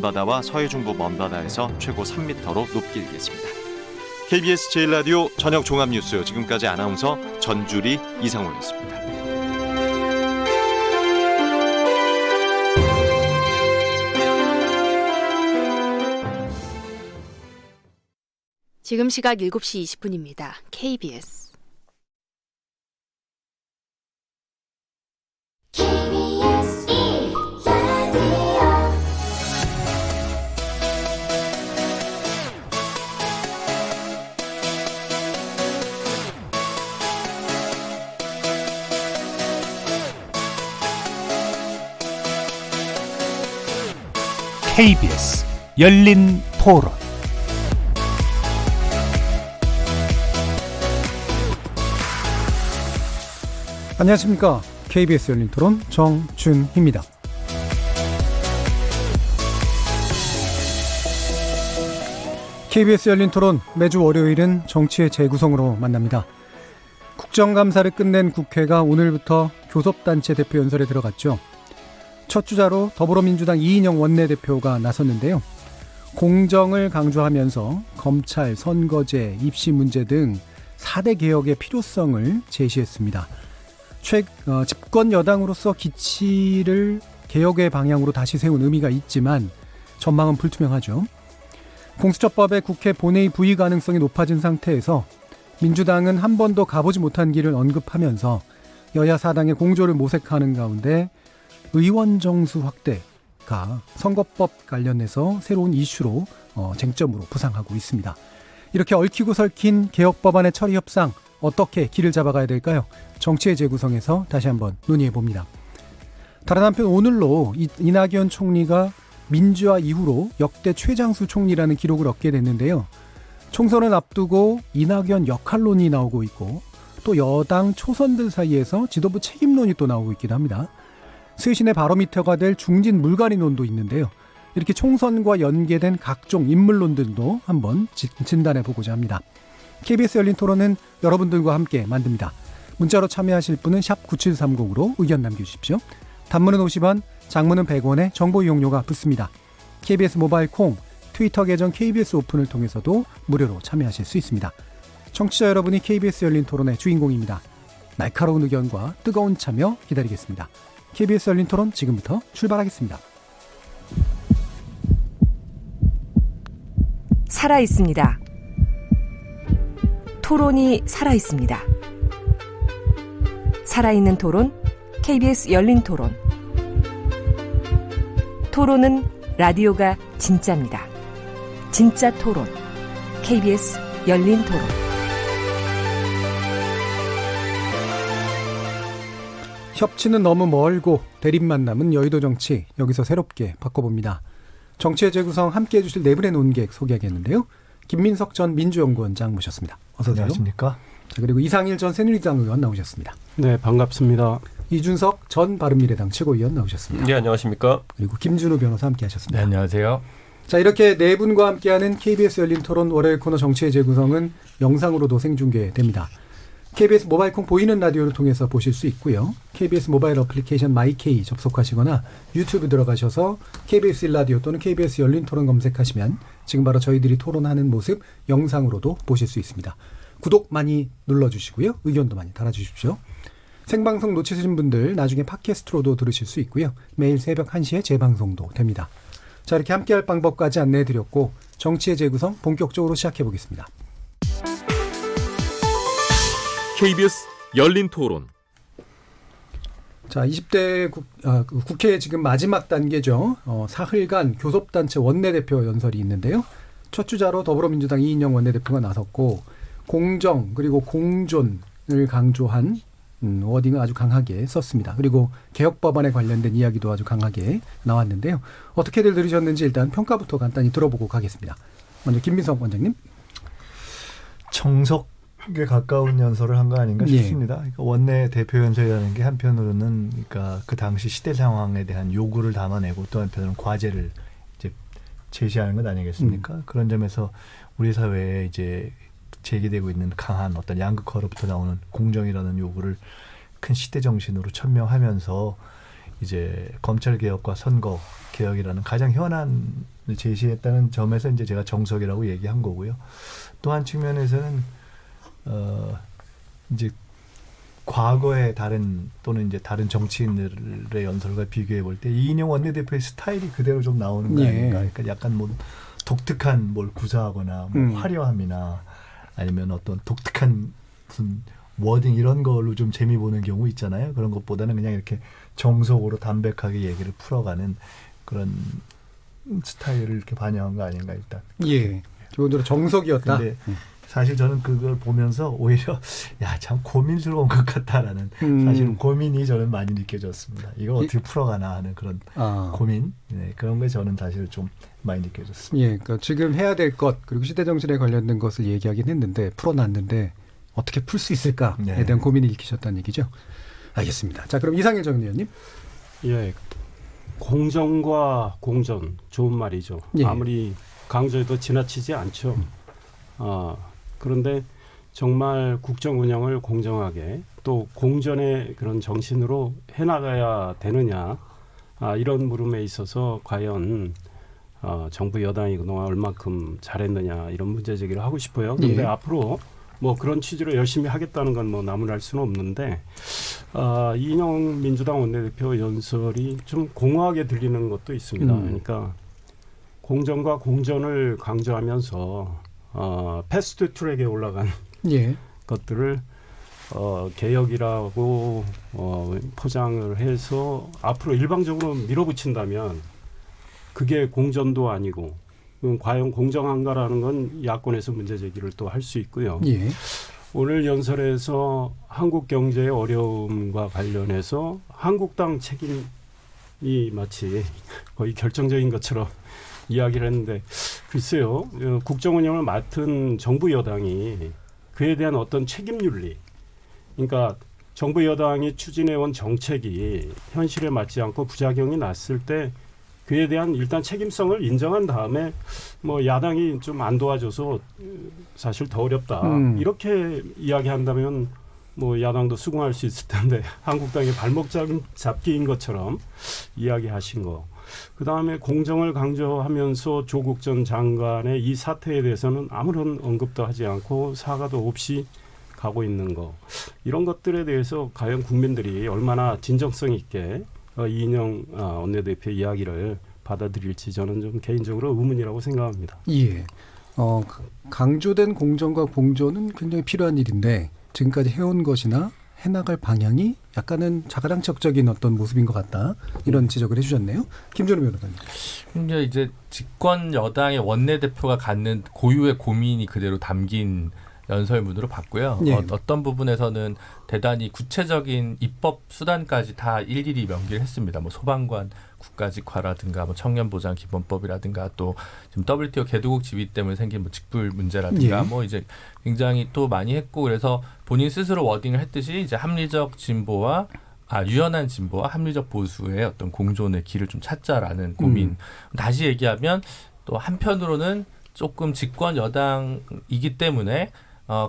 먼바다와 서해중부 먼바다에서 최고 3m로 높게 일겠습니다. KBS 제1라디오 저녁 종합뉴스, 지금까지 아나운서 전주리 이상호였습니다. 지금 시각 7시 20분입니다. KBS KBS 열린 토론. 안녕하십니까. KBS 열린 토론 정준희입니다. KBS 열린 토론 매주 월요일은 정치의 재구성으로 만납니다. 국정감사를 끝낸 국회가 오늘부터 교섭단체 대표 연설에 들어갔죠. 첫 주자로 더불어민주당 이인영 원내대표가 나섰는데요. 공정을 강조하면서 검찰, 선거제, 입시 문제 등 4대 개혁의 필요성을 제시했습니다. 집권 여당으로서 기치를 개혁의 방향으로 다시 세운 의미가 있지만 전망은 불투명하죠. 공수처법의 국회 본회의 부의 가능성이 높아진 상태에서 민주당은 한 번도 가보지 못한 길을 언급하면서 여야 사당의 공조를 모색하는 가운데 의원 정수 확대가 선거법 관련해서 새로운 이슈로 쟁점으로 부상하고 있습니다. 이렇게 얽히고 설킨 개혁 법안의 처리 협상, 어떻게 길을 잡아가야 될까요? 정치의 재구성에서 다시 한번 논의해봅니다. 다른 한편 오늘로 이낙연 총리가 민주화 이후로 역대 최장수 총리라는 기록을 얻게 됐는데요. 총선을 앞두고 이낙연 역할론이 나오고 있고 또 여당 초선들 사이에서 지도부 책임론이 또 나오고 있기도 합니다. 쇄신의 바로미터가 될 중진 물갈이론도 있는데요. 이렇게 총선과 연계된 각종 인물론들도 한번 진단해보고자 합니다. KBS 열린 토론은 여러분들과 함께 만듭니다. 문자로 참여하실 분은 샵 9730으로 의견 남겨주십시오. 단문은 50원, 장문은 100원에 정보 이용료가 붙습니다. KBS 모바일 콩, 트위터 계정 KBS 오픈을 통해서도 무료로 참여하실 수 있습니다. 청취자 여러분이 KBS 열린 토론의 주인공입니다. 날카로운 의견과 뜨거운 참여 기다리겠습니다. KBS 열린 토론 지금부터 출발하겠습니다. 살아있습니다. 토론이 살아있습니다. 살아있는 토론, KBS 열린 토론. 토론은 라디오가 진짜입니다. 진짜 토론, KBS 열린 토론. 협치는 너무 멀고 대립만 남은 여의도 정치, 여기서 새롭게 바꿔봅니다. 정치의 재구성 함께해 주실 네 분의 논객 소개하겠는데요. 김민석 전 민주연구원장 모셨습니다. 어서 오세요. 안녕하십니까. 자, 그리고 이상일 전 새누리당 의원 나오셨습니다. 네, 반갑습니다. 이준석 전 바른미래당 최고위원 나오셨습니다. 네, 안녕하십니까. 그리고 김준우 변호사 함께하셨습니다. 네, 안녕하세요. 자, 이렇게 네 분과 함께하는 KBS 열린 토론 월요일 코너 정치의 재구성은 영상으로도 생중계됩니다. KBS 모바일 콩 보이는 라디오를 통해서 보실 수 있고요. KBS 모바일 어플리케이션 마이케이 접속하시거나 유튜브 들어가셔서 KBS 1라디오 또는 KBS 열린 토론 검색하시면 지금 바로 저희들이 토론하는 모습 영상으로도 보실 수 있습니다. 구독 많이 눌러주시고요. 의견도 많이 달아주십시오. 생방송 놓치신 분들 나중에 팟캐스트로도 들으실 수 있고요. 매일 새벽 1시에 재방송도 됩니다. 자, 이렇게 함께할 방법까지 안내해드렸고 정치의 재구성 본격적으로 시작해보겠습니다. KBS 열린 토론. 자, 20대 국회 지금 마지막 단계죠. 사흘간 교섭단체 원내대표 연설이 있는데요. 첫 주자로 더불어민주당 이인영 원내대표가 나섰고 공정 그리고 공존을 강조한 워딩을 아주 강하게 썼습니다. 그리고 개혁 법안에 관련된 이야기도 아주 강하게 나왔는데요. 어떻게들 들으셨는지 일단 평가부터 간단히 들어보고 가겠습니다. 먼저 김민석 원장님. 정석에 가까운 연설을 한 거 아닌가 싶습니다. 예. 그러니까 원내 대표 연설이라는 게 한편으로는 그러니까 그 당시 시대 상황에 대한 요구를 담아내고 또 한편으로는 과제를 이제 제시하는 것 아니겠습니까? 그런 점에서 우리 사회에 이제 제기되고 있는 강한 어떤 양극화로부터 나오는 공정이라는 요구를 큰 시대 정신으로 천명하면서 이제 검찰 개혁과 선거 개혁이라는 가장 현안 제시했다는 점에서 이제 제가 정석이라고 얘기한 거고요. 또 한 측면에서는 이제 과거의 또는 이제 다른 정치인들의 연설과 비교해 볼 때 이인영 원내대표의 스타일이 그대로 좀 나오는 거 예. 아닌가. 그러니까 약간 뭐 독특한 뭘 구사하거나 뭐 화려함이나 아니면 어떤 독특한 무슨 워딩 이런 걸로 좀 재미 보는 경우 있잖아요. 그런 것보다는 그냥 이렇게 정석으로 담백하게 얘기를 풀어가는 그런 스타일을 이렇게 반영한 거 아닌가 일단. 예. 기본적으로 정석이었다. 근데 사실 저는 그걸 보면서 오히려 야, 참 고민스러운 것 같다라는 사실 고민이 저는 많이 느껴졌습니다. 이거 어떻게 풀어가나 하는 그런 고민 그런 게 저는 사실 좀 많이 느껴졌습니다. 예, 그러니까 지금 해야 될 것 그리고 시대 정신에 관련된 것을 얘기하긴 했는데 풀어놨는데 어떻게 풀 수 있을까에 네. 대한 고민이 일으키셨다는 얘기죠. 알겠습니다. 자, 그럼 이상일 정 의원님. 예, 공정과 공전 좋은 말이죠. 예. 아무리 강조해도 지나치지 않죠. 그런데 정말 국정 운영을 공정하게 또 공전의 그런 정신으로 해나가야 되느냐 이런 물음에 있어서 과연 정부 여당이 그동안 얼마큼 잘했느냐 이런 문제 제기를 하고 싶어요. 그런데 예. 앞으로 뭐 그런 취지로 열심히 하겠다는 건 뭐 나무랄 수는 없는데 이인영 민주당 원내대표 연설이 좀 공허하게 들리는 것도 있습니다. 그러니까 공정과 공전을 강조하면서 패스트 트랙에 올라간 예. 것들을 개혁이라고 포장을 해서 앞으로 일방적으로 밀어붙인다면 그게 공전도 아니고 그럼 과연 공정한가라는 건 야권에서 문제 제기를 또 할 수 있고요. 예. 오늘 연설에서 한국 경제의 어려움과 관련해서 한국당 책임이 마치 거의 결정적인 것처럼 이야기를 했는데 글쎄요. 국정 운영을 맡은 정부 여당이 그에 대한 어떤 책임윤리 그러니까 정부 여당이 추진해온 정책이 현실에 맞지 않고 부작용이 났을 때 그에 대한 일단 책임성을 인정한 다음에 뭐 야당이 좀 안 도와줘서 사실 더 어렵다. 이렇게 이야기한다면 뭐 야당도 수긍할 수 있을 텐데 한국당의 발목 잡기인 것처럼 이야기하신 거. 그다음에 공정을 강조하면서 조국 전 장관의 이 사태에 대해서는 아무런 언급도 하지 않고 사과도 없이 가고 있는 거. 이런 것들에 대해서 과연 국민들이 얼마나 진정성 있게 이인영 원내대표 이야기를 받아들일지 저는 좀 개인적으로 의문이라고 생각합니다. 예. 강조된 공정과 공존은 굉장히 필요한 일인데 지금까지 해온 것이나 해나갈 방향이 약간은 자가당착적인 어떤 모습인 것 같다. 이런 지적을 해주셨네요. 김준우 변호사님. 근데 이제 집권 여당의 원내대표가 갖는 고유의 고민이 그대로 담긴 연설문으로 봤고요. 예. 어떤 부분에서는 대단히 구체적인 입법 수단까지 다 일일이 명기를 했습니다. 뭐 소방관 국가직화라든가 뭐 청년보장 기본법이라든가 또 지금 WTO 개도국 지위 때문에 생긴 뭐 직불 문제라든가 예. 뭐 이제 굉장히 또 많이 했고 그래서 본인 스스로 워딩을 했듯이 이제 합리적 진보와 유연한 진보와 합리적 보수의 어떤 공존의 길을 좀 찾자라는 고민. 다시 얘기하면 또 한편으로는 조금 집권 여당이기 때문에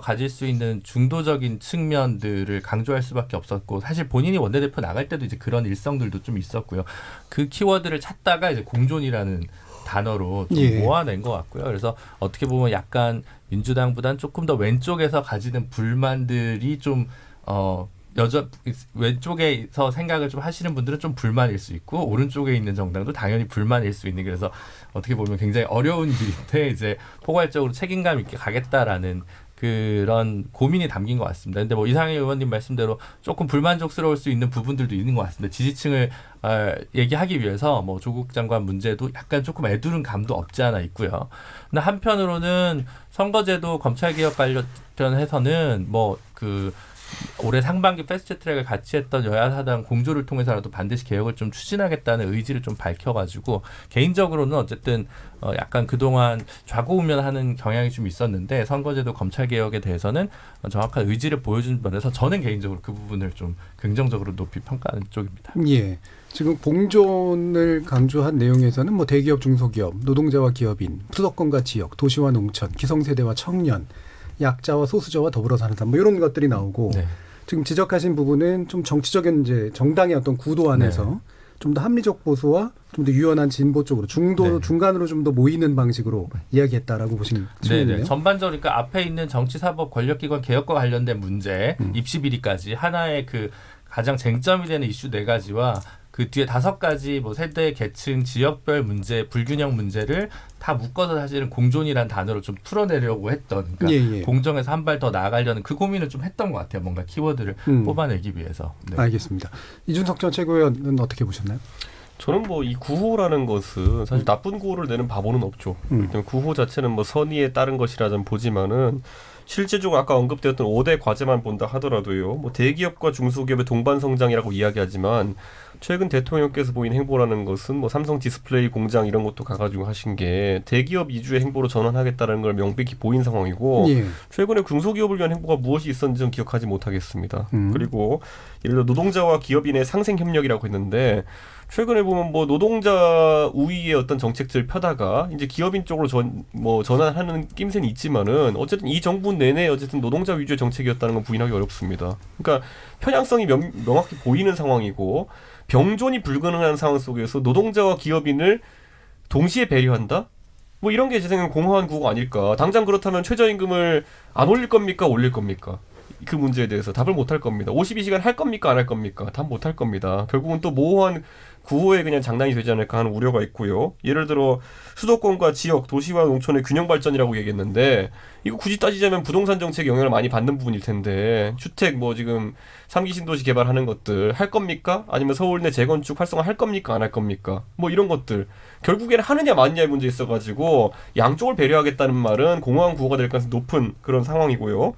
가질 수 있는 중도적인 측면들을 강조할 수밖에 없었고 사실 본인이 원내대표 나갈 때도 이제 그런 일성들도 좀 있었고요. 그 키워드를 찾다가 이제 공존이라는 단어로 좀 예. 모아낸 것 같고요. 그래서 어떻게 보면 약간 민주당보다는 조금 더 왼쪽에서 가지는 불만들이 좀 왼쪽에서 생각을 좀 하시는 분들은 좀 불만일 수 있고 오른쪽에 있는 정당도 당연히 불만일 수 있는 그래서 어떻게 보면 굉장히 어려운 일인데 이제 포괄적으로 책임감 있게 가겠다라는 그런 고민이 담긴 것 같습니다. 근데 뭐 이상희 의원님 말씀대로 조금 불만족스러울 수 있는 부분들도 있는 것 같습니다. 지지층을 얘기하기 위해서 뭐 조국 장관 문제도 약간 조금 애두른 감도 없지 않아 있고요. 근데 한편으로는 선거제도 검찰개혁 관련해서는 뭐 올해 상반기 패스트트랙을 같이 했던 여야 사당 공조를 통해서라도 반드시 개혁을 좀 추진하겠다는 의지를 좀 밝혀가지고 개인적으로는 어쨌든 약간 그동안 좌고우면하는 경향이 좀 있었는데 선거제도 검찰개혁에 대해서는 정확한 의지를 보여준 면에서 저는 개인적으로 그 부분을 좀 긍정적으로 높이 평가하는 쪽입니다. 예. 지금 공존을 강조한 내용에서는 뭐 대기업, 중소기업, 노동자와 기업인, 수도권과 지역, 도시와 농촌, 기성세대와 청년, 약자와 소수자와 더불어 사는 사람 뭐 이런 것들이 나오고 네. 지금 지적하신 부분은 좀 정치적인 이제 정당의 어떤 구도 안에서 네. 좀 더 합리적 보수와 좀 더 유연한 진보 쪽으로 중간으로 좀 더 모이는 방식으로 이야기했다라고 보시면 네네. 전반적으로 그러니까 앞에 있는 정치사법 권력기관 개혁과 관련된 문제, 입시 비리까지 하나의 그 가장 쟁점이 되는 이슈 4가지와 그 뒤에 5가지 뭐 세대, 계층, 지역별 문제, 불균형 문제를 다 묶어서 사실은 공존이라는 단어로 좀 풀어내려고 했던, 그러니까 공정에서 한 발 더 나아가려는 그 고민을 좀 했던 것 같아요. 뭔가 키워드를 뽑아내기 위해서. 네. 알겠습니다. 이준석 전 최고위원은 어떻게 보셨나요? 저는 뭐 이 구호라는 것은 사실 나쁜 구호를 내는 바보는 없죠. 일단 구호 자체는 뭐 선의에 따른 것이라 좀 보지만은 실제적으로 아까 언급되었던 5대 과제만 본다 하더라도요. 뭐 대기업과 중소기업의 동반 성장이라고 이야기하지만 최근 대통령께서 보인 행보라는 것은 뭐 삼성 디스플레이 공장 이런 것도 가가지고 하신 게 대기업 위주의 행보로 전환하겠다는 걸 명백히 보인 상황이고 최근에 중소기업을 위한 행보가 무엇이 있었는지 좀 기억하지 못하겠습니다. 그리고 예를 들어 노동자와 기업인의 상생 협력이라고 했는데 최근에 보면 뭐 노동자 우위의 어떤 정책들을 펴다가 이제 기업인 쪽으로 전환하는 낌새는 있지만은 어쨌든 이 정부 내내 어쨌든 노동자 위주의 정책이었다는 건 부인하기 어렵습니다. 그러니까 편향성이 명확히 보이는 상황이고 병존이 불가능한 상황 속에서 노동자와 기업인을 동시에 배려한다? 뭐 이런 게 제 생각엔 공허한 구호가 아닐까. 당장 그렇다면 최저임금을 안 올릴 겁니까? 올릴 겁니까? 그 문제에 대해서 답을 못 할 겁니다. 52시간 할 겁니까? 안 할 겁니까? 답 못 할 겁니다. 결국은 또 모호한 구호에 그냥 장난이 되지 않을까 하는 우려가 있고요. 예를 들어 수도권과 지역, 도시와 농촌의 균형 발전이라고 얘기했는데 이거 굳이 따지자면 부동산 정책에 영향을 많이 받는 부분일 텐데 주택 뭐 지금 3기 신도시 개발하는 것들 할 겁니까? 아니면 서울 내 재건축 활성화 할 겁니까? 안 할 겁니까? 뭐 이런 것들 결국에는 하느냐 마느냐의 문제 있어가지고 양쪽을 배려하겠다는 말은 공허한 구호가 될 가능성이 높은 그런 상황이고요.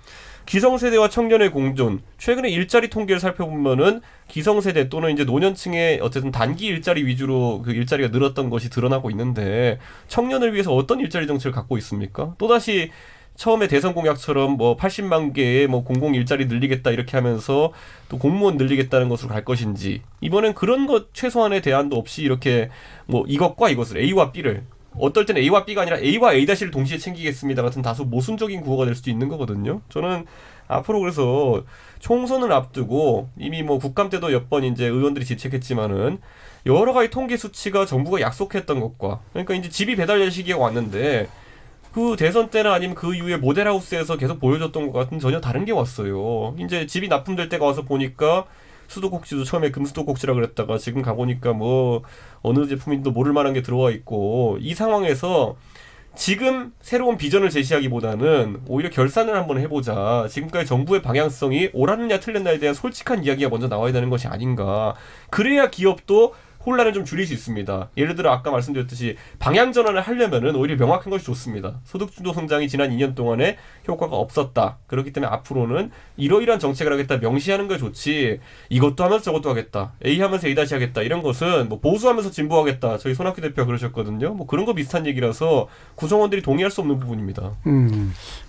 기성세대와 청년의 공존. 최근에 일자리 통계를 살펴보면은 기성세대 또는 이제 노년층의 어쨌든 단기 일자리 위주로 그 일자리가 늘었던 것이 드러나고 있는데 청년을 위해서 어떤 일자리 정책을 갖고 있습니까? 또다시 처음에 대선 공약처럼 뭐 80만 개의 뭐 공공 일자리 늘리겠다 이렇게 하면서 또 공무원 늘리겠다는 것으로 갈 것인지 이번엔 그런 것 최소한의 대안도 없이 이렇게 뭐 이것과 이것을 A와 B를 어떨 때는 A와 B가 아니라 A와 A-를 동시에 챙기겠습니다 같은 다소 모순적인 구호가 될 수도 있는 거거든요. 저는 앞으로 그래서 총선을 앞두고 이미 뭐 국감 때도 몇 번 이제 의원들이 지적했지만은 여러 가지 통계 수치가 정부가 약속했던 것과 그러니까 이제 집이 배달될 시기가 왔는데 그 대선 때나 아니면 그 이후에 모델하우스에서 계속 보여줬던 것 같은 전혀 다른 게 왔어요. 이제 집이 납품될 때가 와서 보니까 수도꼭지도 처음에 금수도꼭지라 그랬다가 지금 가보니까 뭐 어느 제품인지도 모를 만한 게 들어와 있고 이 상황에서 지금 새로운 비전을 제시하기보다는 오히려 결산을 한번 해보자. 지금까지 정부의 방향성이 옳았느냐 틀렸느냐에 대한 솔직한 이야기가 먼저 나와야 되는 것이 아닌가. 그래야 기업도 혼란을 좀 줄일 수 있습니다. 예를 들어 아까 말씀드렸듯이 방향 전환을 하려면은 오히려 명확한 것이 좋습니다. 소득주도 성장이 지난 2년 동안에 효과가 없었다. 그렇기 때문에 앞으로는 이러이러한 정책을 하겠다 명시하는 게 좋지. 이것도 하면서 저것도 하겠다. A 하면서 A 다시 하겠다. 이런 것은 뭐 보수하면서 진보하겠다. 저희 손학규 대표가 그러셨거든요. 뭐 그런 거 비슷한 얘기라서 구성원들이 동의할 수 없는 부분입니다.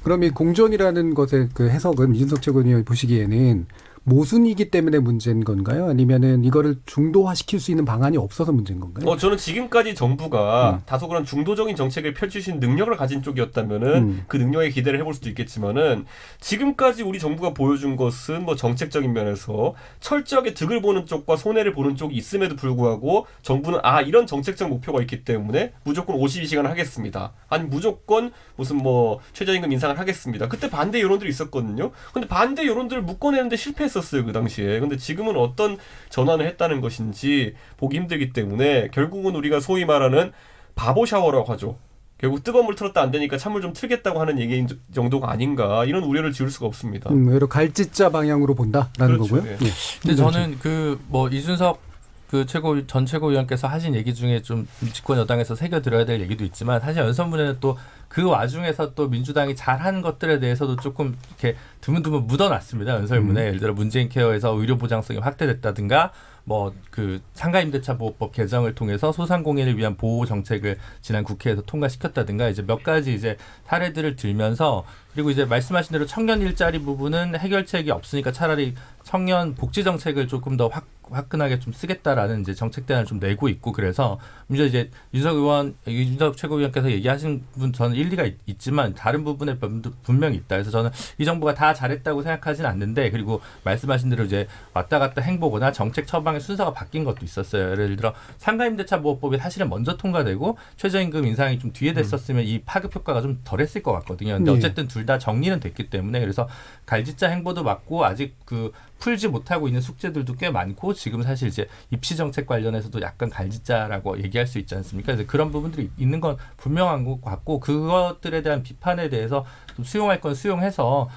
그럼 이 공존이라는 것의 그 해석은 이준석 최고위원이 보시기에는 모순이기 때문에 문제인 건가요? 아니면은 이거를 중도화시킬 수 있는 방안이 없어서 문제인 건가요? 저는 지금까지 정부가 다소 그런 중도적인 정책을 펼치신 능력을 가진 쪽이었다면은 그 능력에 기대를 해볼 수도 있겠지만은 지금까지 우리 정부가 보여준 것은 뭐 정책적인 면에서 철저하게 득을 보는 쪽과 손해를 보는 쪽이 있음에도 불구하고 정부는 이런 정책적 목표가 있기 때문에 무조건 52시간을 하겠습니다. 아니 무조건 무슨 뭐 최저임금 인상을 하겠습니다. 그때 반대 여론들이 있었거든요. 근데 반대 여론들을 묶어내는데 실패했었어요. 그 당시에. 근데 지금은 어떤 전환을 했다는 것인지 보기 힘들기 때문에 결국은 우리가 소위 말하는 바보 샤워라고 하죠. 결국 뜨거운 물 틀었다 안 되니까 찬물 좀 틀겠다고 하는 얘기 정도가 아닌가 이런 우려를 지울 수가 없습니다. 오히려 갈짓자 방향으로 본다라는 그렇죠, 거고요. 네. 근데 저는 그 뭐 이준석 그 전 최고위원께서 하신 얘기 중에 좀 집권 여당에서 새겨 들어야 될 얘기도 있지만 사실 연설문에는 또 그 와중에서 또 민주당이 잘한 것들에 대해서도 조금 이렇게 드문드문 묻어놨습니다. 연설문에 예를 들어 문재인 케어에서 의료 보장성이 확대됐다든가 뭐 그 상가임대차 보호법 개정을 통해서 소상공인을 위한 보호 정책을 지난 국회에서 통과시켰다든가 이제 몇 가지 이제 사례들을 들면서 그리고 이제 말씀하신 대로 청년 일자리 부분은 해결책이 없으니까 차라리 청년 복지 정책을 조금 더 화끈하게 좀 쓰겠다라는 이제 정책 대안을 좀 내고 있고 그래서 문제 이제 윤석 최고위원께서 얘기하신 분 저는 일리가 있지만 다른 부분에 분명히 있다. 그래서 저는 이 정부가 다 잘했다고 생각하진 않는데 그리고 말씀하신 대로 이제 왔다 갔다 행보거나 정책 처방에 일정의 순서가 바뀐 것도 있었어요. 예를 들어 상가임대차 보호법이 사실은 먼저 통과되고 최저임금 인상이 좀 뒤에 됐었으면 이 파급 효과가 좀 덜했을 것 같거든요. 근데 어쨌든 둘 다 정리는 됐기 때문에 그래서 갈지자 행보도 맞고 아직 그 풀지 못하고 있는 숙제들도 꽤 많고 지금 사실 이제 입시 정책 관련해서도 약간 갈지자라고 얘기할 수 있지 않습니까? 그래서 그런 부분들이 있는 건 분명한 것 같고 그것들에 대한 비판에 대해서 좀 수용할 건 수용해서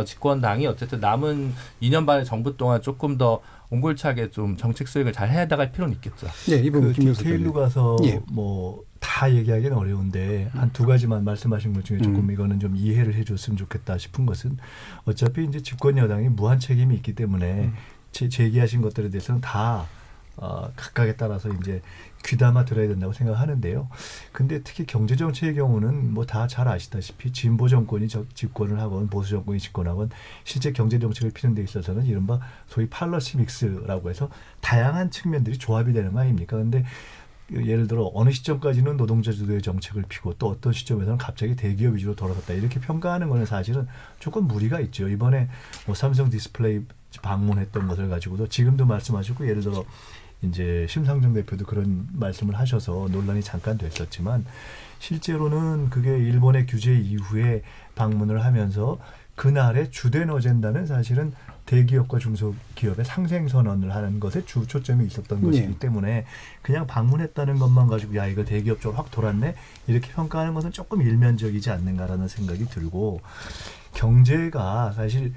집권당이 어쨌든 남은 2년 반의 정부 동안 조금 더 옹골차게 좀 정책 수행을 잘 해야 나갈 필요는 있겠죠. 예, 이분 그 디테일로 가서 뭐 다 얘기하기는 어려운데 한 두 가지만 말씀하신 것 중에 조금 이거는 좀 이해를 해줬으면 좋겠다 싶은 것은 어차피 이제 집권 여당이 무한 책임이 있기 때문에 제기하신 것들에 대해서는 다 각각에 따라서 이제 귀담아 들어야 된다고 생각하는데요. 근데 특히 경제 정책의 경우는 뭐 다 잘 아시다시피 진보 정권이 집권을 하건 보수 정권이 집권하건 실제 경제 정책을 피는 데 있어서는 이른바 소위 팔러시 믹스라고 해서 다양한 측면들이 조합이 되는 거 아닙니까? 근데 예를 들어 어느 시점까지는 노동자 주도의 정책을 피고 또 어떤 시점에서는 갑자기 대기업 위주로 돌아갔다 이렇게 평가하는 거는 사실은 조금 무리가 있죠. 이번에 뭐 삼성 디스플레이 방문했던 것을 가지고도 지금도 말씀하셨고 예를 들어 이제 심상정 대표도 그런 말씀을 하셔서 논란이 잠깐 됐었지만 실제로는 그게 일본의 규제 이후에 방문을 하면서 그날의 주된 어젠다는 사실은 대기업과 중소기업의 상생 선언을 하는 것에 주 초점이 있었던 것이기 때문에 그냥 방문했다는 것만 가지고 야 이거 대기업 쪽으로 확 돌았네 이렇게 평가하는 것은 조금 일면적이지 않는가라는 생각이 들고 경제가 사실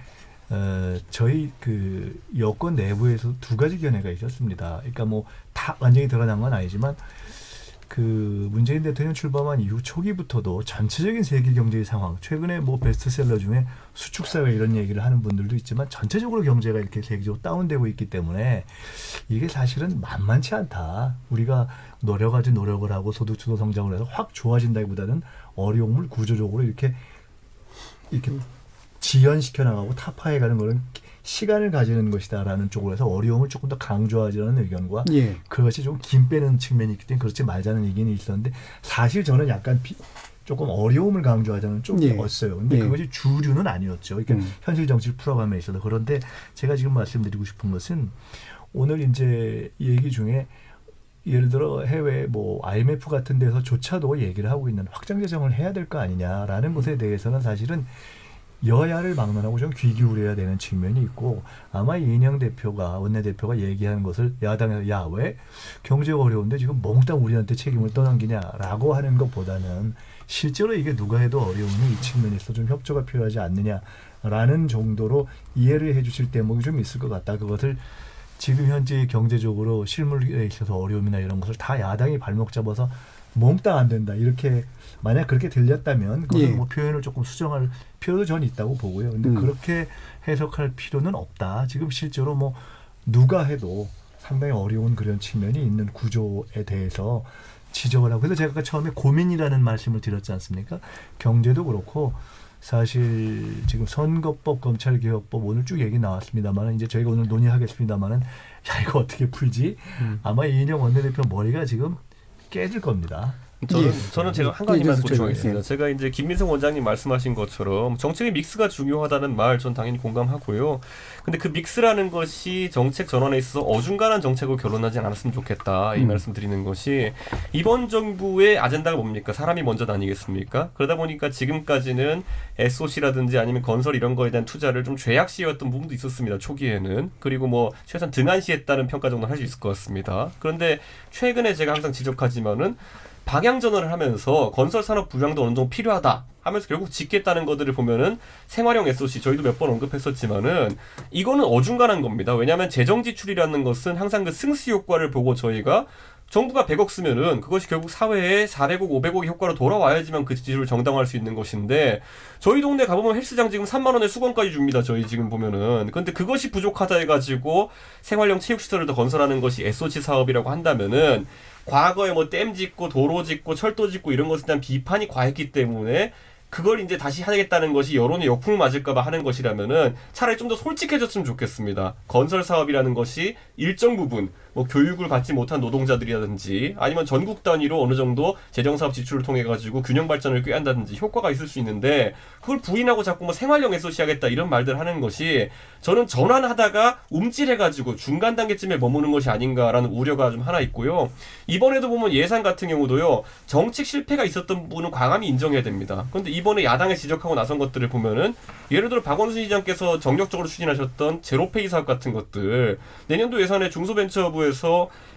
저희 그 여권 내부에서 두 가지 견해가 있었습니다. 그러니까 뭐 다 완전히 드러난 건 아니지만 그 문재인 대통령 출범한 이후 초기부터도 전체적인 세계 경제의 상황, 최근에 뭐 베스트셀러 중에 수축사회 이런 얘기를 하는 분들도 있지만 전체적으로 경제가 이렇게 세계적으로 다운되고 있기 때문에 이게 사실은 만만치 않다. 우리가 노력을 하고 소득주도 성장을 해서 확 좋아진다기보다는 어려움을 구조적으로 이렇게 지연시켜 나가고 타파해 가는 거는 시간을 가지는 것이다라는 쪽으로 해서 어려움을 조금 더 강조하자는 의견과 그것이 좀 긴 빼는 측면이 있기 때문에 그렇지 말자는 의견이 있었는데 사실 저는 약간 조금 어려움을 강조하자는 쪽이었어요. 근데 그것이 주류는 아니었죠. 그러니까 현실 정치를 풀어감에 있어서. 그런데 제가 지금 말씀드리고 싶은 것은 오늘 이제 얘기 중에 예를 들어 해외 뭐 IMF 같은 데서조차도 얘기를 하고 있는 확장 재정을 해야 될 거 아니냐라는 것에 대해서는 사실은 여야를 막론하고 좀 귀 기울여야 되는 측면이 있고 아마 이인영 대표가 원내대표가 얘기하는 것을 야당에서 야 왜 경제가 어려운데 지금 몽땅 우리한테 책임을 떠넘기냐라고 하는 것보다는 실제로 이게 누가 해도 어려우니 이 측면에서 좀 협조가 필요하지 않느냐라는 정도로 이해를 해 주실 대목이 좀 있을 것 같다. 그것을 지금 현재 경제적으로 실물에 있어서 어려움이나 이런 것을 다 야당이 발목 잡아서 몽땅 안 된다. 이렇게 만약 그렇게 들렸다면 그것은 뭐 표현을 조금 수정할 필요도 저는 있다고 보고요. 근데 그렇게 해석할 필요는 없다. 지금 실제로 뭐 누가 해도 상당히 어려운 그런 측면이 있는 구조에 대해서 지적을 하고 그래서 제가 아까 처음에 고민이라는 말씀을 드렸지 않습니까? 경제도 그렇고 사실 지금 선거법, 검찰개혁법 오늘 쭉 얘기 나왔습니다만 이제 저희가 오늘 논의하겠습니다만은 야 이거 어떻게 풀지? 아마 이인영 원내대표 머리가 지금 깨질 겁니다. 저는 제가 한 가지만 보충하겠습니다. 제가 이제 김민성 원장님 말씀하신 것처럼 정책의 믹스가 중요하다는 말 전 당연히 공감하고요. 근데 그 믹스라는 것이 정책 전환에 있어서 어중간한 정책으로 결론나지 않았으면 좋겠다. 이 말씀 드리는 것이 이번 정부의 아젠다가 뭡니까? 사람이 먼저 아니겠습니까? 그러다 보니까 지금까지는 SOC라든지 아니면 건설 이런 거에 대한 투자를 좀 죄악시했던 부분도 있었습니다. 초기에는. 그리고 뭐 최소한 등한시했다는 평가 정도는 할 수 있을 것 같습니다. 그런데 최근에 제가 항상 지적하지만은 방향 전환을 하면서 건설 산업 부양도 어느 정도 필요하다 하면서 결국 짓겠다는 것들을 보면은 생활형 SOC 저희도 몇 번 언급했었지만은 이거는 어중간한 겁니다. 왜냐하면 재정 지출이라는 것은 항상 그 승수 효과를 보고 저희가 정부가 100억 쓰면은 그것이 결국 사회에 400억, 500억의 효과로 돌아와야지만 그 지출을 정당화할 수 있는 것인데 저희 동네 가보면 헬스장 지금 3만 원에 수건까지 줍니다. 저희 지금 보면은. 근데 그것이 부족하다 해가지고 생활형 체육시설을 더 건설하는 것이 SOC 사업이라고 한다면은 과거에 뭐 댐 짓고 도로 짓고 철도 짓고 이런 것에 대한 비판이 과했기 때문에 그걸 이제 다시 하겠다는 것이 여론의 역풍 맞을까봐 하는 것이라면은 차라리 좀 더 솔직해졌으면 좋겠습니다. 건설 사업이라는 것이 일정 부분 뭐 교육을 받지 못한 노동자들이라든지 아니면 전국 단위로 어느 정도 재정사업 지출을 통해 가지고 균형 발전을 꾀한다든지 효과가 있을 수 있는데 그걸 부인하고 자꾸 뭐 생활형 SOC 하겠다 이런 말들 하는 것이 저는 전환하다가 움찔해가지고 중간 단계쯤에 머무는 것이 아닌가라는 우려가 좀 하나 있고요. 이번에도 보면 예산 같은 경우도요. 정책 실패가 있었던 부분은 광함이 인정해야 됩니다. 그런데 이번에 야당에 지적하고 나선 것들을 보면은 예를 들어 박원순 시장께서 정력적으로 추진하셨던 제로페이 사업 같은 것들 내년도 예산에 중소벤처부에서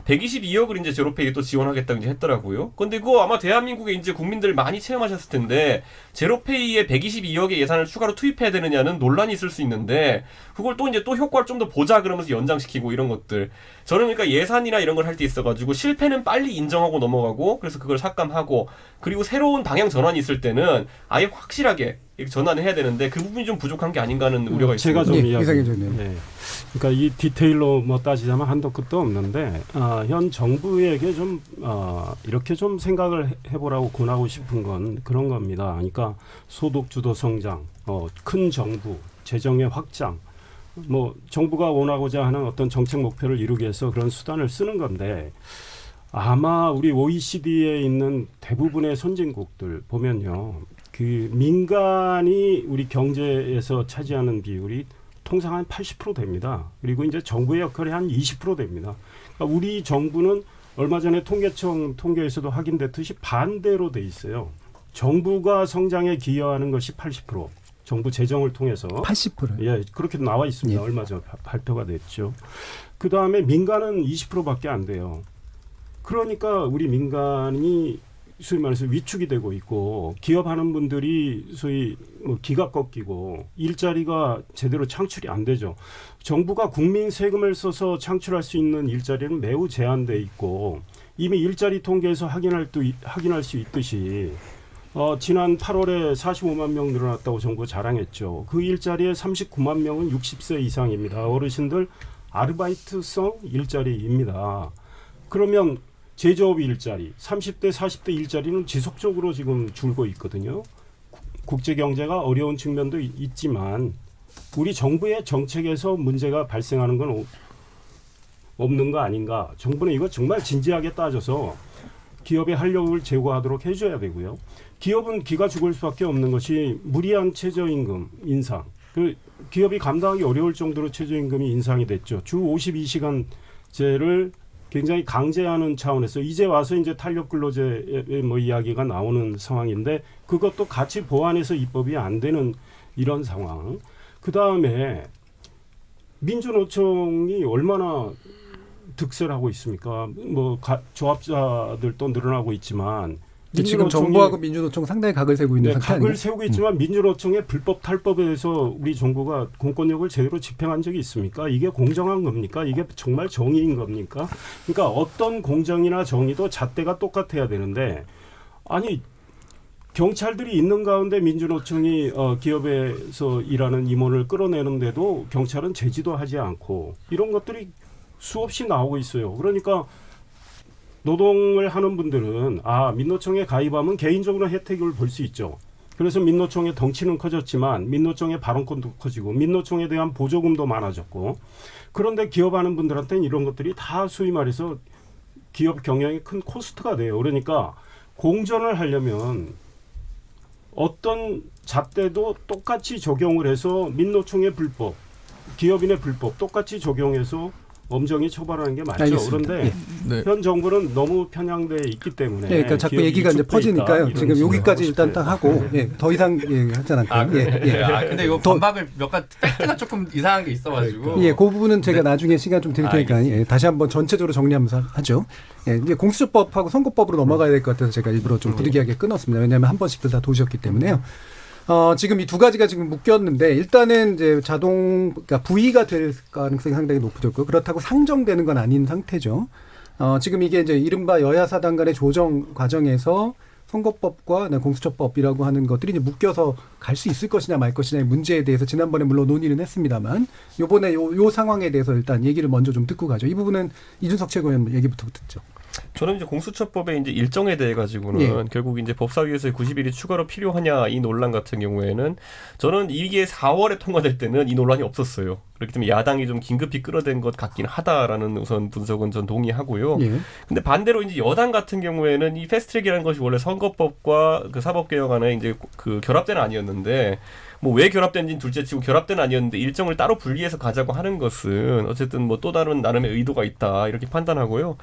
122억을 이제 제로페이 또 지원하겠다고 이제 했더라고요. 근데 그거 아마 대한민국의 이제 국민들 많이 체험하셨을 텐데 제로페이에 122억의 예산을 추가로 투입해야 되느냐는 논란이 있을 수 있는데 그걸 또 이제 또 효과를 좀 더 보자 그러면서 연장시키고 이런 것들. 저는 그러니까 예산이나 이런 걸 할 때 있어가지고 실패는 빨리 인정하고 넘어가고 그래서 그걸 삭감하고 그리고 새로운 방향 전환이 있을 때는 아예 확실하게 전환을 해야 되는데 그 부분이 좀 부족한 게 아닌가 하는 우려가 있습니다. 제가 좀 이야기. 이상해졌네요. 네. 그러니까 이 디테일로 뭐 따지자면 한도 끝도 없는데 현 정부에게 좀 이렇게 좀 생각을 해보라고 권하고 싶은 건 그런 겁니다. 그러니까 소득 주도 성장, 큰 정부, 재정의 확장, 뭐 정부가 원하고자 하는 어떤 정책 목표를 이루기 위해서 그런 수단을 쓰는 건데 아마 우리 OECD에 있는 대부분의 선진국들 보면요, 그 민간이 우리 경제에서 차지하는 비율이 통상 한 80% 됩니다. 그리고 이제 정부의 역할이 한 20% 됩니다. 그러니까 우리 정부는 얼마 전에 통계청 통계에서도 확인됐듯이 반대로 돼 있어요. 정부가 성장에 기여하는 것이 80%. 정부 재정을 통해서 80%. 예, 그렇게 나와 있습니다. 예. 얼마 전 발표가 됐죠. 그 다음에 민간은 20%밖에 안 돼요. 그러니까 우리 민간이 소위 말해서 위축이 되고 있고 기업하는 분들이 소위 뭐 기가 꺾이고 일자리가 제대로 창출이 안 되죠. 정부가 국민 세금을 써서 창출할 수 있는 일자리는 매우 제한돼 있고 이미 일자리 통계에서 확인할 수 있듯이 지난 8월에 45만 명 늘어났다고 정부가 자랑했죠. 그 일자리에 39만 명은 60세 이상입니다. 어르신들 아르바이트성 일자리입니다. 그러면 제조업 일자리, 30대, 40대 일자리는 지속적으로 지금 줄고 있거든요. 국제 경제가 어려운 측면도 있지만 우리 정부의 정책에서 문제가 발생하는 건 없는 거 아닌가. 정부는 이거 정말 진지하게 따져서 기업의 활력을 제고하도록 해줘야 되고요. 기업은 기가 죽을 수밖에 없는 것이 무리한 최저임금 인상. 그 기업이 감당하기 어려울 정도로 최저임금이 인상이 됐죠. 주 52시간제를 굉장히 강제하는 차원에서 이제 와서 이제 탄력 근로제의 뭐 이야기가 나오는 상황인데 그것도 같이 보완해서 입법이 안 되는 이런 상황. 그 다음에 민주노총이 얼마나 득세를 하고 있습니까? 뭐 조합자들도 늘어나고 있지만 지금 정부하고 민주노총 상당히 각을 세우고 있는 상태 아니에요? 각을 세우고 있지만 민주노총의 불법 탈법에 대해서 우리 정부가 공권력을 제대로 집행한 적이 있습니까? 이게 공정한 겁니까? 이게 정말 정의인 겁니까? 그러니까 어떤 공정이나 정의도 잣대가 똑같아야 되는데 아니 경찰들이 있는 가운데 민주노총이 기업에서 일하는 임원을 끌어내는데도 경찰은 제지도 하지 않고 이런 것들이 수없이 나오고 있어요. 그러니까 노동을 하는 분들은 민노총에 가입하면 개인적으로 혜택을 볼 수 있죠. 그래서 민노총의 덩치는 커졌지만 민노총의 발언권도 커지고 민노총에 대한 보조금도 많아졌고 그런데 기업하는 분들한테는 이런 것들이 다 소위 말해서 기업 경영에 큰 코스트가 돼요. 그러니까 공전을 하려면 어떤 잣대도 똑같이 적용을 해서 민노총의 불법, 기업인의 불법 똑같이 적용해서 엄정히 처벌하는 게 맞죠. 알겠습니다. 그런데 네. 현 정부는 너무 편향돼 있기 때문에 그러니까 자꾸 얘기가 이제 퍼지니까요. 지금 여기까지 일단 딱 하고 더 이상 하지 않을까요? 근데 이거 반박을 몇 가지 팩트가 조금 이상한 게 있어가지고. 그 부분은 제가 나중에 시간 좀 드릴 테니까 다시 한번 전체적으로 정리하면서 하죠. 이제 공수처법하고 선거법으로 넘어가야 될 것 같아서 제가 일부러 좀 부득이하게 끊었습니다. 왜냐하면 한 번씩들 다 도셨기 때문에요. 지금 이 두 가지가 지금 묶였는데 일단은 이제 그러니까 부의가 될 가능성이 상당히 높아졌고 그렇다고 상정되는 건 아닌 상태죠. 지금 이게 이제 이른바 여야 사당 간의 조정 과정에서 선거법과 공수처법이라고 하는 것들이 이제 묶여서 갈 수 있을 것이냐 말 것이냐의 문제에 대해서 지난번에 물론 논의는 했습니다만 요번에 요 상황에 대해서 일단 얘기를 먼저 좀 듣고 가죠. 이 부분은 이준석 최고위원 얘기부터 듣죠. 저는 이제 공수처법의 이제 일정에 대해 가지고는 예. 결국 이제 법사위에서의 90일이 추가로 필요하냐 이 논란 같은 경우에는 저는 이게 4월에 통과될 때는 이 논란이 없었어요. 그렇기 때문에 야당이 좀 긴급히 끌어댄 것 같긴 하다라는 우선 분석은 전 동의하고요. 예. 근데 반대로 이제 여당 같은 경우에는 이 패스트트랙이라는 것이 원래 선거법과 그 사법개혁 안에 이제 그 결합된 안이었는데 뭐 왜 결합된지는 둘째치고 결합된 아니었는데 일정을 따로 분리해서 가자고 하는 것은 어쨌든 뭐 또 다른 나름의 의도가 있다 이렇게 판단하고요.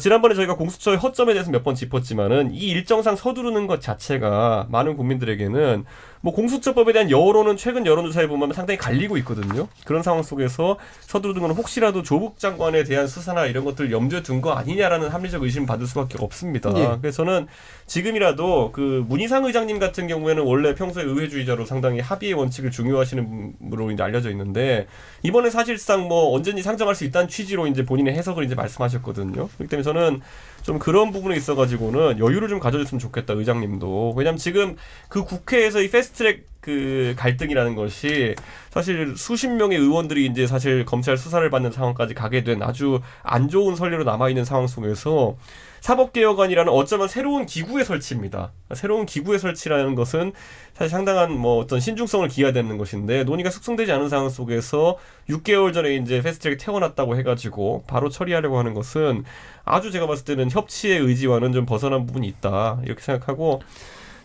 지난번에 저희가 공수처의 허점에 대해서 몇 번 짚었지만은 이 일정상 서두르는 것 자체가 많은 국민들에게는 뭐 공수처법에 대한 여론은 최근 여론조사에 보면 상당히 갈리고 있거든요. 그런 상황 속에서 서두르는 건 혹시라도 조국 장관에 대한 수사나 이런 것들 염두에 둔 거 아니냐라는 합리적 의심을 받을 수밖에 없습니다. 예. 그래서 저는 지금이라도 그 문희상 의장님 같은 경우에는 원래 평소에 의회주의자로 상당히 합의의 원칙을 중요하시는 분으로 이제 알려져 있는데 이번에 사실상 뭐 언제든지 상정할 수 있다는 취지로 이제 본인의 해석을 이제 말씀하셨거든요. 그렇기 때문에 저는 좀 그런 부분에 있어가지고는 여유를 좀 가져줬으면 좋겠다 의장님도. 왜냐하면 지금 그 국회에서 이 패스트트랙 그 갈등이라는 것이 사실 수십 명의 의원들이 이제 사실 검찰 수사를 받는 상황까지 가게 된 아주 안 좋은 선례로 남아있는 상황 속에서 사법개혁안이라는 어쩌면 새로운 기구의 설치입니다. 새로운 기구의 설치라는 것은 사실 상당한 뭐 어떤 신중성을 기해야 되는 것인데 논의가 숙성되지 않은 상황 속에서 6개월 전에 이제 패스트트랙이 태어났다고 해가지고 바로 처리하려고 하는 것은 아주 제가 봤을 때는 협치의 의지와는 좀 벗어난 부분이 있다 이렇게 생각하고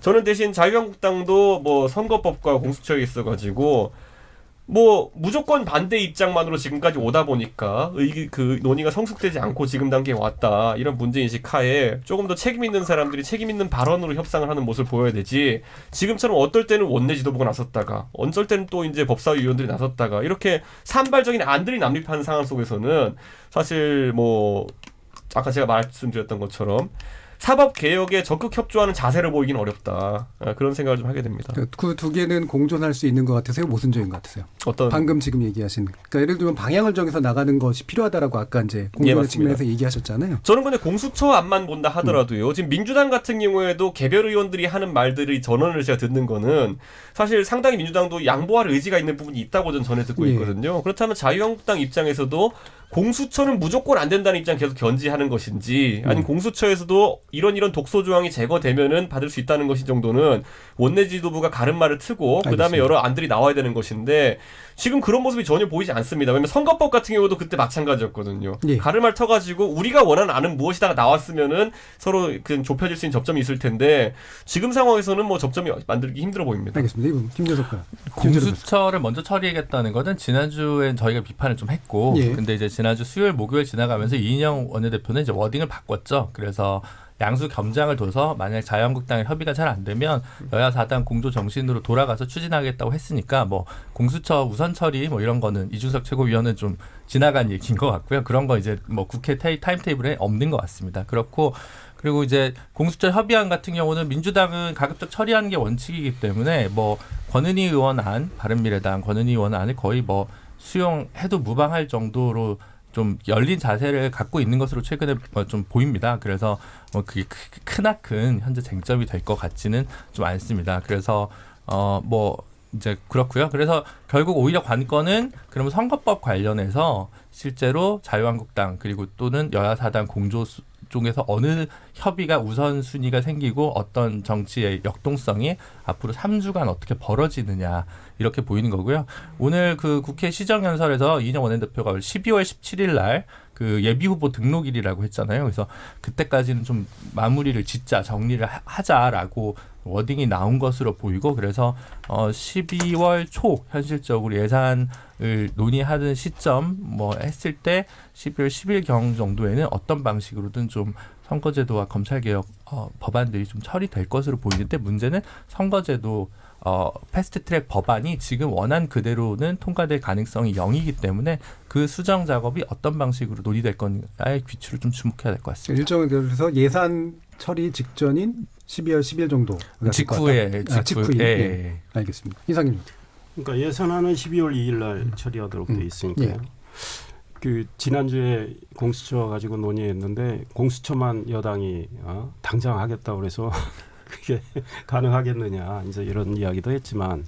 저는 대신 자유한국당도 뭐 선거법과 공수처에 있어가지고 뭐 무조건 반대 입장만으로 지금까지 오다 보니까 그 논의가 성숙되지 않고 지금 단계에 왔다 이런 문제인식 하에 조금 더 책임 있는 사람들이 책임 있는 발언으로 협상을 하는 모습을 보여야 되지 지금처럼 어떨 때는 원내 지도부가 나섰다가 어쩔 때는 또 이제 법사위 위원들이 나섰다가 이렇게 산발적인 안들이 난립하는 상황 속에서는 사실 뭐 아까 제가 말씀드렸던 것처럼 사법개혁에 적극 협조하는 자세를 보이긴 어렵다. 그런 생각을 좀 하게 됩니다. 그 두 개는 공존할 수 있는 것 같으세요? 모순적인 것 같으세요? 어떤 방금 지금 얘기하신 그러니까 예를 들면 방향을 정해서 나가는 것이 필요하다라고 아까 이제 공존의 측면에서 얘기하셨잖아요. 저는 근데 공수처 안만 본다 하더라도요. 지금 민주당 같은 경우에도 개별 의원들이 하는 말들이 전원을 제가 듣는 거는 사실 상당히 민주당도 양보할 의지가 있는 부분이 있다고 저는 전해 듣고 있거든요. 그렇다면 자유한국당 입장에서도 공수처는 무조건 안 된다는 입장 계속 견지하는 것인지 아니면 공수처에서도 이런 독소 조항이 제거되면은 받을 수 있다는 것이 정도는 원내 지도부가 가름말을 트고 그다음에 여러 안들이 나와야 되는 것인데 지금 그런 모습이 전혀 보이지 않습니다. 왜냐하면 선거법 같은 경우도 그때 마찬가지였거든요. 가름말 터가지고 우리가 원하는 안은 무엇이다가 나왔으면은 서로 그냥 좁혀질 수 있는 접점이 있을 텐데 지금 상황에서는 뭐 접점이 만들기 힘들어 보입니다. 알겠습니다. 이분 김재석 공수처를 먼저 처리하겠다는 것은 지난주엔 저희가 비판을 좀 했고 근데 이제 지난주 수요일 목요일 지나가면서 이인영 원내대표는 이제 워딩을 바꿨죠. 그래서 양수 겸장을 둬서 만약 자유한국당의 협의가 잘 안 되면 여야 4당 공조 정신으로 돌아가서 추진하겠다고 했으니까 뭐 공수처 우선 처리 뭐 이런 거는 이준석 최고위원은 좀 지나간 얘기인 것 같고요. 그런 거 이제 뭐 국회 타임테이블에 없는 것 같습니다. 그리고 이제 공수처 협의안 같은 경우는 민주당은 가급적 처리하는 게 원칙이기 때문에 뭐 권은희 의원 안, 바른미래당 권은희 의원 안을 거의 뭐 수용해도 무방할 정도로 좀 열린 자세를 갖고 있는 것으로 최근에 좀 보입니다. 그래서 그게 크나큰 현재 쟁점이 될 것 같지는 좀 않습니다. 그래서 뭐 이제 그렇고요. 그래서 결국 오히려 관건은 그러면 선거법 관련해서 실제로 자유한국당 그리고 또는 여야 4당 공조 쪽에서 어느 협의가 우선순위가 생기고 어떤 정치의 역동성이 앞으로 3주간 어떻게 벌어지느냐 이렇게 보이는 거고요. 오늘 그 국회 시정연설에서 이인영 원내대표가 12월 17일 날 그 예비후보 등록일이라고 했잖아요. 그래서 그때까지는 좀 마무리를 짓자 정리를 하자라고 워딩이 나온 것으로 보이고 그래서 12월 초 현실적으로 예산을 논의하는 시점 뭐 했을 때 12월 10일경 정도에는 어떤 방식으로든 좀 선거제도와 검찰개혁 법안들이 좀 처리될 것으로 보이는데 문제는 선거제도 패스트트랙 법안이 지금 원안 그대로는 통과될 가능성이 0이기 때문에 그 수정 작업이 어떤 방식으로 논의될 건가에 귀추를 좀 주목해야 될 것 같습니다. 일정에 대해서 예산 처리 직전인 12월 10일 정도 직후에. 예. 알겠습니다. 이상님. 그러니까 예산안은 12월 2일 날 처리하도록 돼 있으니까요. 그 지난주에 공수처 가지고 논의했는데 공수처만 여당이 당장 하겠다고 그래서 그게 가능하겠느냐 이제 이런 이야기도 했지만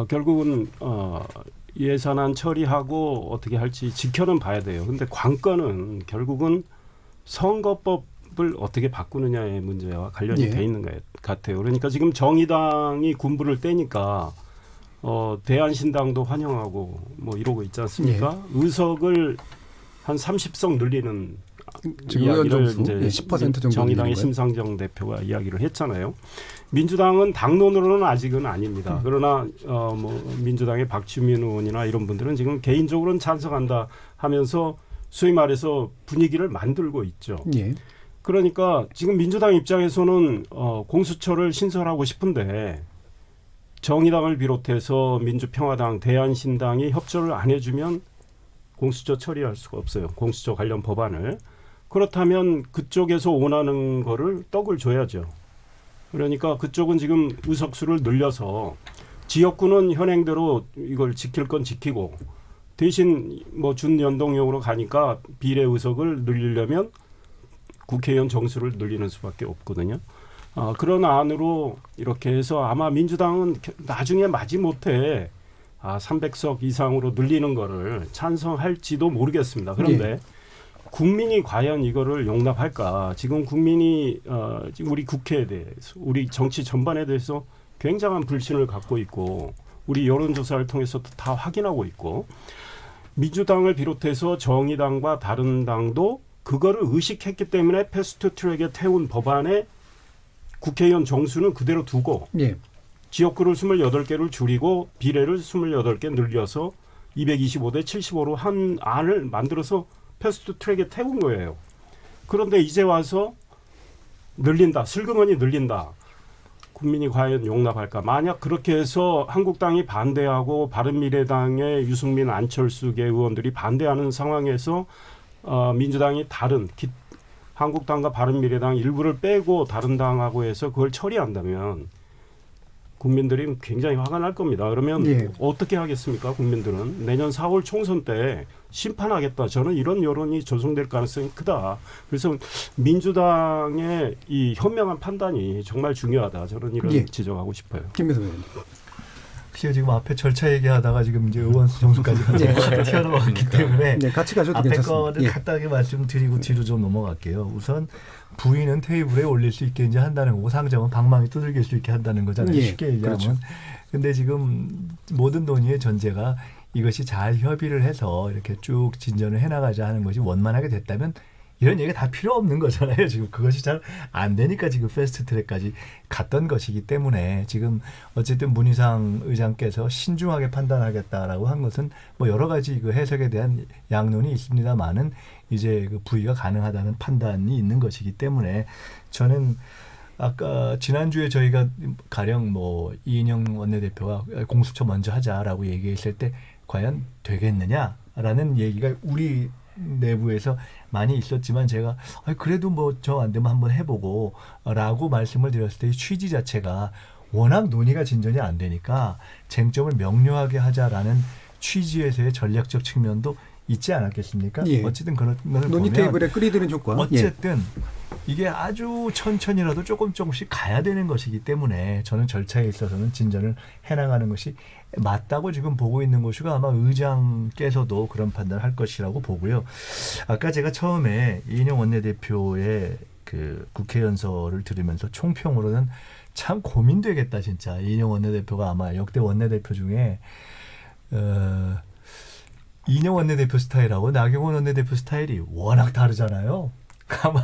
결국은 예산안 처리하고 어떻게 할지 지켜는 봐야 돼요. 근데 관건은 결국은 선거법을 어떻게 바꾸느냐의 문제와 관련이 예. 돼 있는 것 같아요. 그러니까 지금 정의당이 군부를 떼니까 대한신당도 환영하고 뭐 이러고 있지 않습니까? 의석을 한 30석 늘리는 지금 이야기를 의원 이제 정수 10% 정도 정의당의 늘리는 거예요? 심상정 대표가 이야기를 했잖아요. 민주당은 당론으로는 아직은 아닙니다. 그러나 뭐 민주당의 박주민 의원이나 이런 분들은 지금 개인적으로는 찬성한다 하면서 소위 말해서 분위기를 만들고 있죠. 예. 그러니까 지금 민주당 입장에서는 공수처를 신설하고 싶은데 정의당을 비롯해서 민주평화당, 대한신당이 협조를 안 해주면 공수처 처리할 수가 없어요. 공수처 관련 법안을. 그렇다면 그쪽에서 원하는 거를 떡을 줘야죠. 그러니까 그쪽은 지금 의석수를 늘려서 지역구는 현행대로 이걸 지킬 건 지키고 대신 뭐 준연동형으로 가니까 비례 의석을 늘리려면 국회의원 정수를 늘리는 수밖에 없거든요. 그런 안으로 이렇게 해서 아마 민주당은 나중에 마지못해 300석 이상으로 늘리는 거를 찬성할지도 모르겠습니다. 그런데 국민이 과연 이거를 용납할까? 지금 국민이 지금 우리 국회에 대해서 우리 정치 전반에 대해서 굉장한 불신을 갖고 있고 우리 여론조사를 통해서도 다 확인하고 있고 민주당을 비롯해서 정의당과 다른 당도 그거를 의식했기 때문에 패스트트랙에 태운 법안에 국회의원 정수는 그대로 두고 예. 지역구를 28개를 줄이고 비례를 28개 늘려서 225대 75로 한 안을 만들어서 패스트트랙에 태운 거예요. 그런데 이제 와서 늘린다. 슬그머니 늘린다. 국민이 과연 용납할까? 만약 그렇게 해서 한국당이 반대하고 바른미래당의 유승민, 안철수계 의원들이 반대하는 상황에서 민주당이 한국당과 바른미래당 일부를 빼고 다른 당하고 해서 그걸 처리한다면 국민들이 굉장히 화가 날 겁니다. 그러면 어떻게 하겠습니까? 국민들은 내년 4월 총선 때 심판하겠다. 저는 이런 여론이 조성될 가능성이 크다. 그래서 민주당의 이 현명한 판단이 정말 중요하다. 저는 이런 지적하고 싶어요. 김민석 의원님. 혹시 지금 앞에 절차 얘기하다가 지금 이제 의원 정수까지 튀어나왔기 때문에 같이 가셔도 앞에 괜찮습니다. 거를 간단하게 말씀드리고 뒤로 좀 넘어갈게요. 우선 부인은 테이블에 올릴 수 있게 이제 한다는 거고 상정은 방망이 두들길 수 있게 한다는 거잖아요. 쉽게 얘기하면. 그렇죠. 근데 지금 모든 논의의 전제가 이것이 잘 협의를 해서 이렇게 쭉 진전을 해나가자 하는 것이 원만하게 됐다면 이런 얘기가 다 필요 없는 거잖아요. 지금 그것이 잘 안 되니까 지금 패스트트랙까지 갔던 것이기 때문에 지금 어쨌든 문희상 의장께서 신중하게 판단하겠다라고 한 것은 뭐 여러 가지 그 해석에 대한 양론이 있습니다만은 이제 그 부의가 가능하다는 판단이 있는 것이기 때문에 저는 아까 지난주에 저희가 가령 뭐 이인영 원내대표가 공수처 먼저 하자라고 얘기했을 때 과연 되겠느냐라는 얘기가 우리 내부에서 많이 있었지만 제가 그래도 뭐 저 안 되면 한번 해보고 라고 말씀을 드렸을 때 취지 자체가 워낙 논의가 진전이 안 되니까 쟁점을 명료하게 하자라는 취지에서의 전략적 측면도 있지 않았겠습니까? 어쨌든 그런 것을 논의 보면 테이블에 끓이드는 효과. 어쨌든 이게 아주 천천히라도 조금씩 가야 되는 것이기 때문에 저는 절차에 있어서는 진전을 해나가는 것이 맞다고 지금 보고 있는 것이고 아마 의장께서도 그런 판단을 할 것이라고 보고요. 아까 제가 처음에 이인영 원내대표의 그 국회 연설을 들으면서 총평으로는 참 고민되겠다 진짜. 이인영 원내대표가 아마 역대 원내대표 중에 이인영 원내대표 스타일하고 나경원 원내대표 스타일이 워낙 다르잖아요. 아마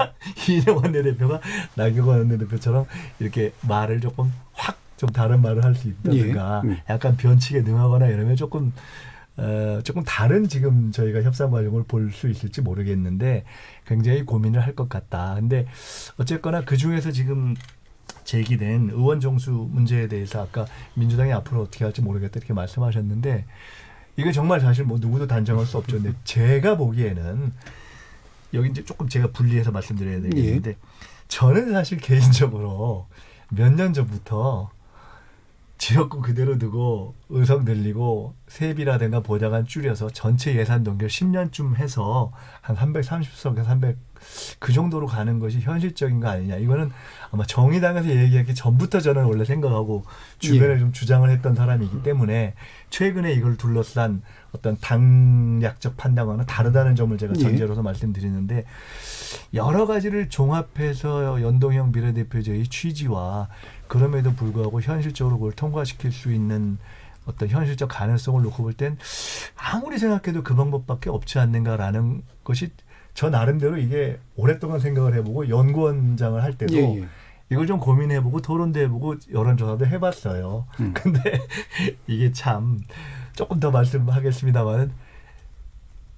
이인영 원내대표가 나경원 원내대표처럼 이렇게 말을 조금 확 좀 다른 말을 할 수 있다든가 약간 변칙에 능하거나 이러면 조금 다른 지금 저희가 협상 과정을 볼 수 있을지 모르겠는데 굉장히 고민을 할 것 같다. 근데 어쨌거나 그중에서 지금 제기된 의원 정수 문제에 대해서 아까 민주당이 앞으로 어떻게 할지 모르겠다 이렇게 말씀하셨는데 이게 정말 사실 뭐 누구도 단정할 수 없죠. 근데 제가 보기에는 여기 이제 조금 제가 분리해서 말씀드려야 되겠는데 저는 사실 개인적으로 몇 년 전부터 지역구 그대로 두고 의석 늘리고 세비라든가 보좌관 줄여서 전체 예산 동결 10년쯤 해서 한 330석에 그 정도로 가는 것이 현실적인 거 아니냐. 이거는 아마 정의당에서 얘기하기 전부터 저는 원래 생각하고 주변에 예. 좀 주장을 했던 사람이기 때문에 최근에 이걸 둘러싼 어떤 당략적 판단과는 다르다는 점을 제가 예. 전제로서 말씀드리는데 여러 가지를 종합해서 연동형 비례대표제의 취지와 그럼에도 불구하고 현실적으로 그걸 통과시킬 수 있는 어떤 현실적 가능성을 놓고 볼 땐 아무리 생각해도 그 방법밖에 없지 않는가라는 것이 저 나름대로 이게 오랫동안 생각을 해보고 연구원장을 할 때도 예, 예. 이걸 좀 고민해보고 토론도 해보고 여론조사도 해봤어요. 근데 이게 참 조금 더 말씀하겠습니다만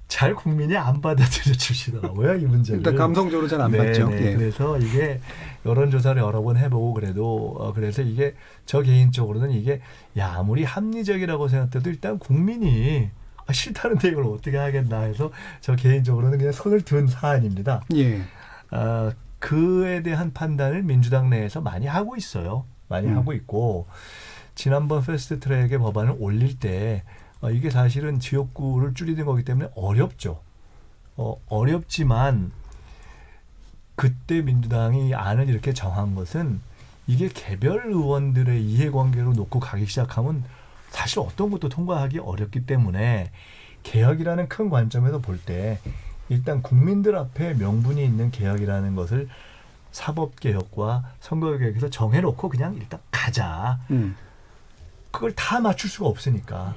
잘 국민이 안 받아들여 주시더라고요. 이 문제를. 일단 감성적으로 잘 안 받죠. 예. 그래서 이게 여론조사를 여러 번 해보고 그래도 그래서 이게 저 개인적으로는 이게 야 아무리 합리적이라고 생각해도 일단 국민이 싫다는데 이걸 어떻게 하겠나 해서 저 개인적으로는 그냥 손을 든 사안입니다. 예. 그에 대한 판단을 민주당 내에서 많이 하고 있어요. 많이 하고 있고 지난번 패스트트랙의 법안을 올릴 때 이게 사실은 지역구를 줄이는 거기 때문에 어렵죠. 어렵지만 그때 민주당이 안을 이렇게 정한 것은 이게 개별 의원들의 이해관계로 놓고 가기 시작하면 사실 어떤 것도 통과하기 어렵기 때문에 개혁이라는 큰 관점에서 볼 때 일단 국민들 앞에 명분이 있는 개혁이라는 것을 사법개혁과 선거개혁에서 정해놓고 그냥 일단 가자. 그걸 다 맞출 수가 없으니까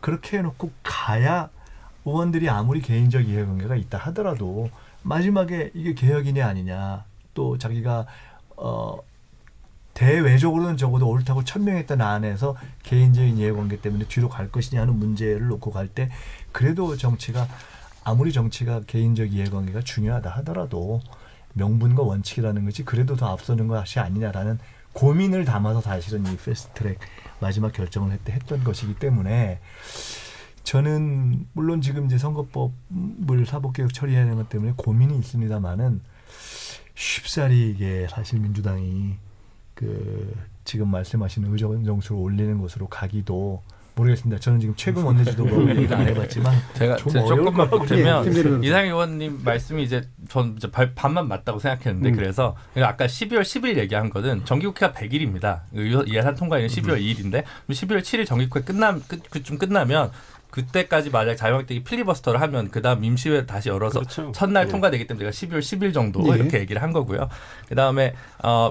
그렇게 해놓고 가야 의원들이 아무리 개인적 이해관계가 있다 하더라도 마지막에 이게 개혁이냐 아니냐 또 자기가 대외적으로는 적어도 옳다고 천명했던 안에서 개인적인 이해관계 때문에 뒤로 갈 것이냐 하는 문제를 놓고 갈 때 그래도 정치가 아무리 정치가 개인적 이해관계가 중요하다 하더라도 명분과 원칙이라는 것이 그래도 더 앞서는 것이 아니냐라는 고민을 담아서 사실은 이 패스트트랙 마지막 결정을 했던 것이기 때문에 저는 물론 지금 이제 선거법을 사법개혁 처리하는 것 때문에 고민이 있습니다만은 쉽사리 이게 사실 민주당이 지금 말씀하시는 의정 정수를 올리는 것으로 가기도 모르겠습니다. 저는 지금 최근 원내지도부 얘기를 안 해봤지만 제가 좀 어려울 조금만 것 같아요. 보태면 이상희 의원님 말씀이 이제 전 이제 반만 맞다고 생각했는데 그래서 아까 12월 10일 얘기한 거는 정기국회가 100일입니다. 예산 통과일은 12월 2일인데 12월 7일 정기국회 끝나면 그때까지 만약 자유한국당이 필리버스터를 하면 그다음 임시회 다시 열어서 그렇죠. 첫날 네. 통과되기 때문에 제가 12월 10일 정도 네. 이렇게 얘기를 한 거고요. 그다음에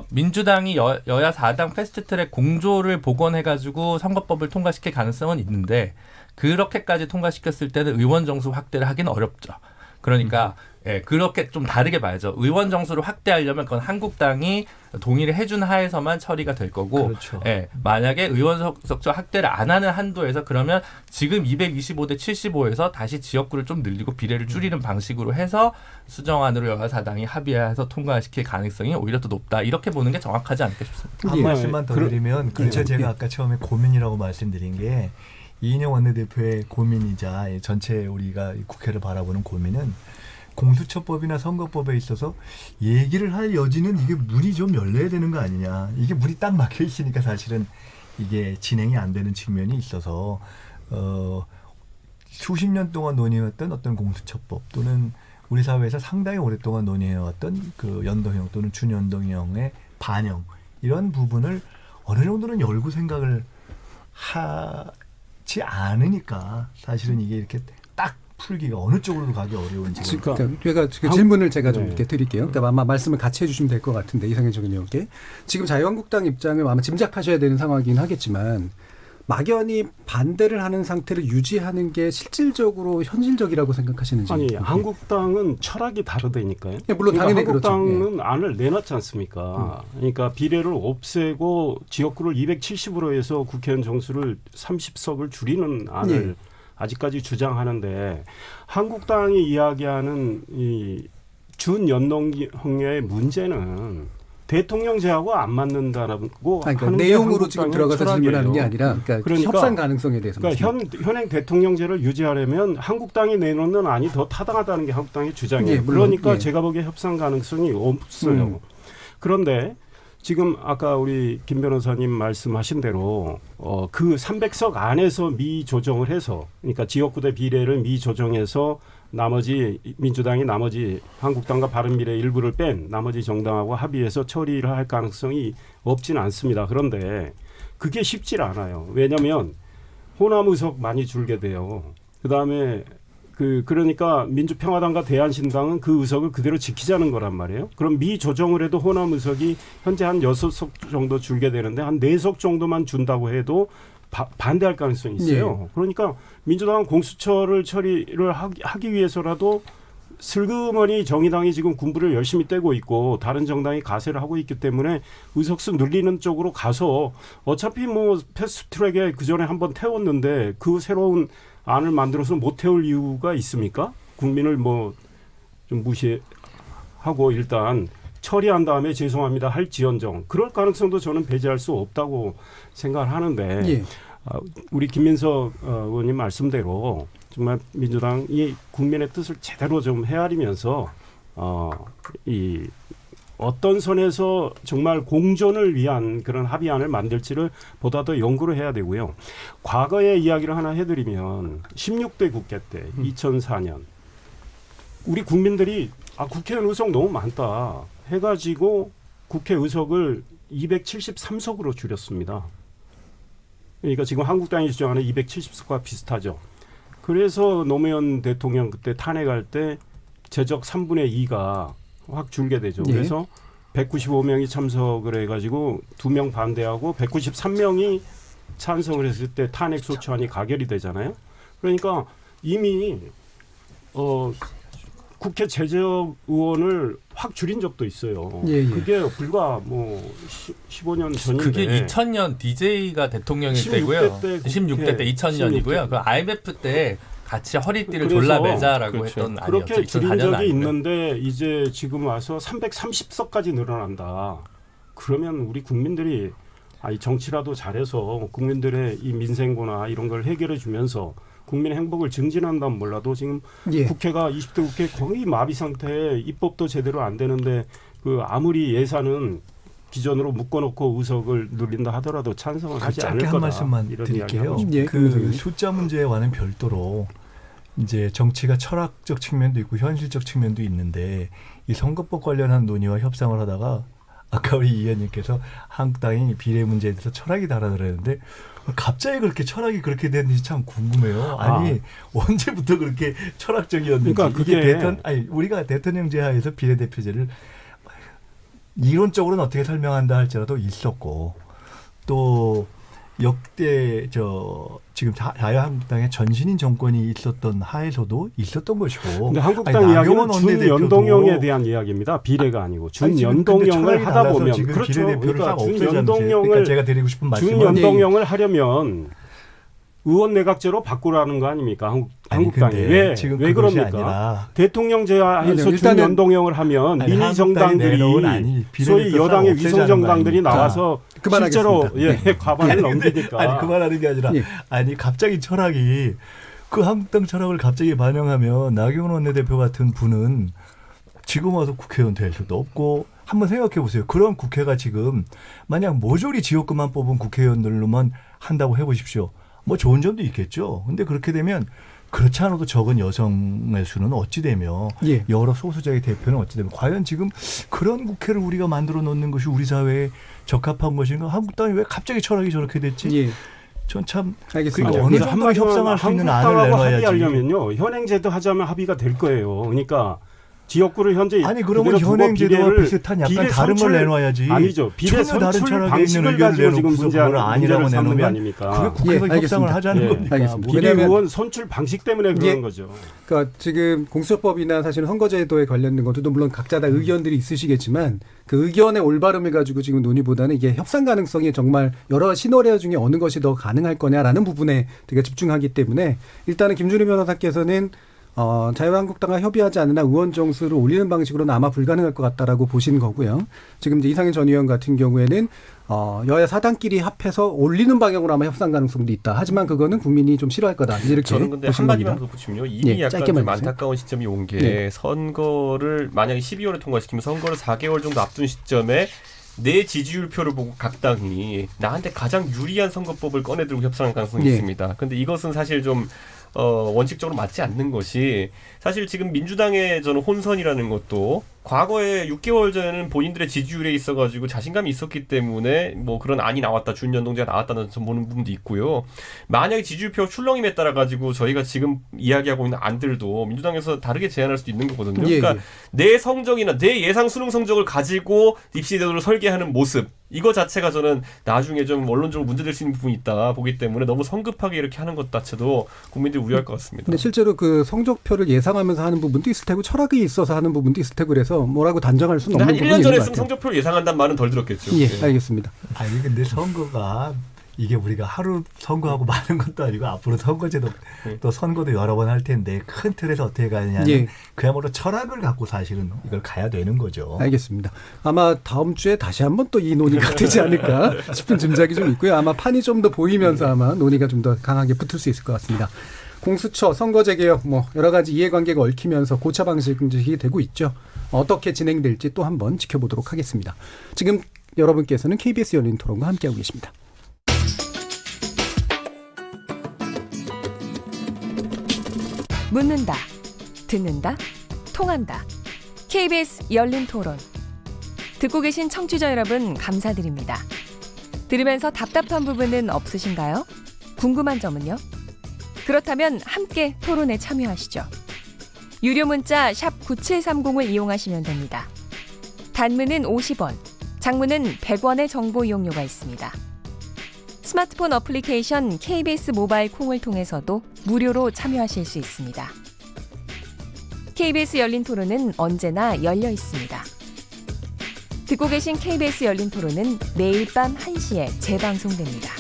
민주당이 여야 4당 패스트트랙 공조를 복원해가지고 선거법을 통과시킬 가능성은 있는데 그렇게까지 통과시켰을 때는 의원 정수 확대를 하기는 어렵죠. 그러니까 예, 그렇게 좀 다르게 봐야죠. 의원 정수를 확대하려면 그건 한국당이 동의를 해준 하에서만 처리가 될 거고 그렇죠. 예, 만약에 의원 석수 확대를 안 하는 한도에서 그러면 지금 225대 75에서 다시 지역구를 좀 늘리고 비례를 줄이는 방식으로 해서 수정안으로 여야 4당이 합의해서 통과시킬 가능성이 오히려 더 높다. 이렇게 보는 게 정확하지 않을까 싶습니다. 한 예. 말씀만 더 드리면 그래서 제가 아까 처음에 고민이라고 말씀드린 게 이인영 원내대표의 고민이자 전체 우리가 국회를 바라보는 고민은 공수처법이나 선거법에 있어서 얘기를 할 여지는 이게 문이 좀 열려야 되는 거 아니냐. 이게 문이 딱 막혀 있으니까 사실은 이게 진행이 안 되는 측면이 있어서 수십 년 동안 논의해왔던 어떤 공수처법 또는 우리 사회에서 상당히 오랫동안 논의해왔던 그 연동형 또는 준연동형의 반영 이런 부분을 어느 정도는 열고 생각을 하지 않으니까 사실은 이게 이렇게 딱 풀기가 어느 쪽으로 가기 어려운지. 그러니까 질문을 제가 좀 이렇게 드릴게요. 그러니까 아마 말씀을 같이 해주시면 될 것 같은데 이상해 적은이게 지금 자유한국당 입장을 아마 짐작하셔야 되는 상황이긴 하겠지만 막연히 반대를 하는 상태를 유지하는 게 실질적으로 현실적이라고 생각하시는지. 아니 한국당은 철학이 다르다니까요. 네, 물론 당연히 한국당은 그렇죠. 안을 내놨지 않습니까? 그러니까 비례를 없애고 지역구를 270으로 해서 국회의원 정수를 30석을 줄이는 안을 아직까지 주장하는데 한국당이 이야기하는 이 준연동형의 문제는 대통령제하고 안 맞는다라고 그러니까 하는 내용으로 지금 들어가서 철학이에요. 질문하는 게 아니라 그러니까 협상 가능성에 대해서. 그러니까 현행 대통령제를 유지하려면 한국당이 내놓는 안이 더 타당하다는 게 한국당의 주장이에요. 물론, 그러니까 제가 보기에 협상 가능성이 없어요. 그런데 지금 아까 우리 김 변호사님 말씀하신 대로 그 300석 안에서 미조정을 해서 그러니까 지역구대 비례를 미조정해서 나머지 민주당이 나머지 한국당과 바른미래 일부를 뺀 나머지 정당하고 합의해서 처리를 할 가능성이 없지는 않습니다. 그런데 그게 쉽지 않아요. 왜냐하면 호남 의석 많이 줄게 돼요. 그다음에 그러니까 민주평화당과 대한신당은 그 의석을 그대로 지키자는 거란 말이에요. 그럼 미조정을 해도 호남 의석이 현재 한 6석 정도 줄게 되는데 한 4석 정도만 준다고 해도 반대할 가능성이 있어요. 예. 그러니까 민주당은 공수처를 처리를 하기 위해서라도 슬그머니 정의당이 지금 군부를 열심히 떼고 있고 다른 정당이 가세를 하고 있기 때문에 의석수 늘리는 쪽으로 가서 어차피 뭐 패스트트랙에 그전에 한번 태웠는데 그 새로운 안을 만들어서 못 태울 이유가 있습니까? 국민을 뭐 좀 무시하고 일단 처리한 다음에 죄송합니다 할지언정 그럴 가능성도 저는 배제할 수 없다고 생각을 하는데 예. 우리 김민석 의원님 말씀대로 정말 민주당이 국민의 뜻을 제대로 좀 헤아리면서 이 어떤 선에서 정말 공존을 위한 그런 합의안을 만들지를 보다 더 연구를 해야 되고요. 과거의 이야기를 하나 해드리면 16대 국회 때 2004년 우리 국민들이 국회의원 의석 너무 많다 해가지고 국회 의석을 273석으로 줄였습니다. 그러니까 지금 한국당이 주장하는 270석과 비슷하죠. 그래서 노무현 대통령 그때 탄핵할 때 제적 3분의 2가 확 줄게 되죠. 네. 그래서 195명이 참석을 해가지고 2명 반대하고 193명이 찬성을 했을 때 탄핵 소추안이 가결이 되잖아요. 그러니까 이미 국회 제적 의원을 확 줄인 적도 있어요. 예, 예. 그게 불과 뭐 15년 전인데. 그게 2000년 DJ가 대통령일 16대 때고요. 때 16대 때 2000년이고요. 16대. 그 IMF 때 같이 허리띠를 그래서 졸라 매자라고 그렇죠. 했던 그렇게 아니었죠. 줄인 2004년 적이 아니고요. 있는데 이제 지금 와서 330석까지 늘어난다. 그러면 우리 국민들이 이 정치라도 잘해서 국민들의 이 민생고나 이런 걸 해결해 주면서 국민의 행복을 증진한다면 몰라도 지금 예. 국회가 20대 국회 거의 마비 상태에 입법도 제대로 안 되는데 아무리 예산은 기존으로 묶어놓고 의석을 늘린다 하더라도 찬성을 하지 않을 짧게 거다. 한 말씀만 이런 드릴게요. 이야기하고 싶습니다. 예, 그 숫자 문제와는 별도로 이제 정치가 철학적 측면도 있고 현실적 측면도 있는데 이 선거법 관련한 논의와 협상을 하다가 아까 우리 이 의원님께서 한국당이 비례 문제에 대해서 철학이 달아들었는데 갑자기 그렇게 철학이 그렇게 됐는지 참 궁금해요. 아니 언제부터 그렇게 철학적이었는지. 그러니까 이게 우리가 대통령제 하에서 비례대표제를 이론적으로는 어떻게 설명한다 할지라도 있었고 또 역대 지금 자유한국당의 전신인 정권이 있었던 하에서도 있었던 것이고. 근데 한국당 이야기는 준연동형에 대한 이야기입니다. 비례가 아니고 준연동형을 하다 보면 지금 그렇죠. 비례대표를 그러니까 준연동형을 그러니까 제가 드리고 싶은 말씀은 준연동형을 하려면 의원 내각제로 바꾸라는 거 아닙니까? 한국당이 왜 그럽니까? 아니라 대통령제하에서 준연동형을 하면 민의 정당들이 소위 여당의 위성 정당들이 나와서 실제로 과반을 넘기니까. 아니 그 말하는 게 아니라 아니 갑자기 철학이 그 한국당 철학을 갑자기 반영하면 나경원 원내대표 같은 분은 지금 와서 국회의원 될 수도 없고 한번 생각해 보세요. 그런 국회가 지금 만약 모조리 지역구만 뽑은 국회의원들로만 한다고 해보십시오. 뭐 좋은 점도 있겠죠. 근데 그렇게 되면 그렇지 않아도 적은 여성의 수는 어찌 되며 여러 소수자의 대표는 어찌 되면 과연 지금 그런 국회를 우리가 만들어 놓는 것이 우리 사회에 적합한 것인가? 한국당이 왜 갑자기 철학이 저렇게 됐지? 전 참 알겠습니다. 어느 정도 협상할 수 있는 안을 내놔야지. 합의하려면요. 현행제도 하자면 합의가 될 거예요. 그러니까 지역구를 현재 아니 그러면 현행제도와 비슷한 약간 다른 걸 내놔야지. 아니죠. 비례 선출 방식을 가지고 지금 문제를 아니라고 삼는 거 아닙니까? 그게 국회에서 협상을 하자는 겁니까? 알겠습니다. 비례 의원 선출 방식 때문에 그런 거죠. 그러니까 지금 공수처법이나 사실 선거제도에 관련된 것도 물론 각자 다 의견들이 있으시겠지만 그 의견의 올바름을 가지고 지금 논의보다는 이게 협상 가능성이 정말 여러 시나리오 중에 어느 것이 더 가능할 거냐라는 부분에 되게 집중하기 때문에 일단은 김준희 변호사께서는 자유한국당과 협의하지 않으나 의원 정수를 올리는 방식으로는 아마 불가능할 것 같다라고 보신 거고요. 지금 이제 이상현 전 의원 같은 경우에는 여야 사당끼리 합해서 올리는 방향으로 아마 협상 가능성도 있다. 하지만 그거는 국민이 좀 싫어할 거다. 이렇게 저는 근데 보신 한마디만 겁니다. 더 붙이면요. 이미 약간 좀 짧게만 안타까운 시점이 온 게 선거를 만약에 12월에 통과시키면 선거를 4개월 정도 앞둔 시점에 내 지지율표를 보고 각 당이 나한테 가장 유리한 선거법을 꺼내들고 협상할 가능성이 있습니다. 그런데 이것은 사실 좀 원칙적으로 맞지 않는 것이 사실 지금 민주당의 저는 혼선이라는 것도 과거에 6개월 전에는 본인들의 지지율에 있어가지고 자신감이 있었기 때문에 뭐 그런 안이 나왔다, 준연동제가 나왔다는 보는 부분도 있고요. 만약에 지지율표 출렁임에 따라 가지고 저희가 지금 이야기하고 있는 안들도 민주당에서 다르게 제안할 수도 있는 거거든요. 그러니까 내 성적이나 내 예상 수능 성적을 가지고 입시제도를 설계하는 모습, 이거 자체가 저는 나중에 좀 원론적으로 문제될 수 있는 부분이 있다 보기 때문에 너무 성급하게 이렇게 하는 것 자체도 국민들이 우려할 것 같습니다. 근데 실제로 그 성적표를 예상하면서 하는 부분도 있을 테고 철학이 있어서 하는 부분도 있을 테고 그래서 뭐라고 단정할 수는 없는 부분이 있는 것 같아요. 한 1년 전에 쓴 성적표를 예상한다는 말은 덜 들었겠죠. 예, 알겠습니다. 아니 근데 선거가 이게 우리가 하루 선거하고 많은 것도 아니고 앞으로 선거제도 또 선거도 여러 번 할 텐데 큰 틀에서 어떻게 가느냐는 그야말로 철학을 갖고 사실은 이걸 가야 되는 거죠. 알겠습니다. 아마 다음 주에 다시 한번 또 이 논의가 되지 않을까 싶은 짐작이 좀 있고요. 아마 판이 좀 더 보이면서 아마 논의가 좀 더 강하게 붙을 수 있을 것 같습니다. 공수처, 선거제 개혁 뭐 여러 가지 이해관계가 얽히면서 고차 방식이 되고 있죠. 어떻게 진행될지 또 한번 지켜보도록 하겠습니다. 지금 여러분께서는 KBS 열린 토론과 함께하고 계십니다. 묻는다, 듣는다, 통한다. KBS 열린 토론. 듣고 계신 청취자 여러분 감사드립니다. 들으면서 답답한 부분은 없으신가요? 궁금한 점은요? 그렇다면 함께 토론에 참여하시죠. 유료 문자 샵 9730을 이용하시면 됩니다. 단문은 50원, 장문은 100원의 정보 이용료가 있습니다. 스마트폰 어플리케이션 KBS 모바일 콩을 통해서도 무료로 참여하실 수 있습니다. KBS 열린 토론은 언제나 열려 있습니다. 듣고 계신 KBS 열린 토론은 매일 밤 1시에 재방송됩니다.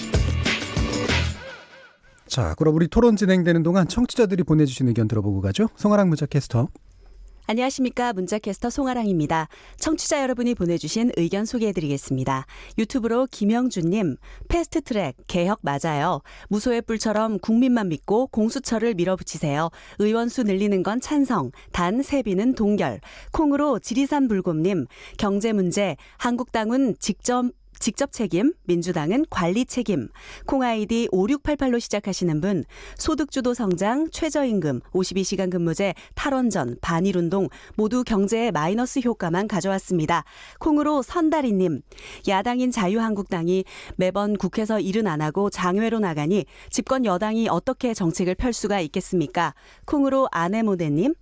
자, 그럼 우리 토론 진행되는 동안 청취자들이 보내주신 의견 들어보고 가죠. 송아랑 문자캐스터. 안녕하십니까. 문자캐스터 송아랑입니다. 청취자 여러분이 보내주신 의견 소개해드리겠습니다. 유튜브로 김영준님, 패스트트랙 개혁 맞아요. 무소의 뿔처럼 국민만 믿고 공수처를 밀어붙이세요. 의원수 늘리는 건 찬성, 단 세비는 동결. 콩으로 지리산 불곰님, 경제 문제, 한국당은 직접 책임, 민주당은 관리 책임. 콩 아이디 5688로 시작하시는 분, 소득주도 성장, 최저임금, 52시간 근무제, 탈원전, 반일운동 모두 경제에 마이너스 효과만 가져왔습니다. 콩으로 선다리님, 야당인 자유한국당이 매번 국회에서 일은 안 하고 장외로 나가니 집권 여당이 어떻게 정책을 펼 수가 있겠습니까? 콩으로 아네모네님,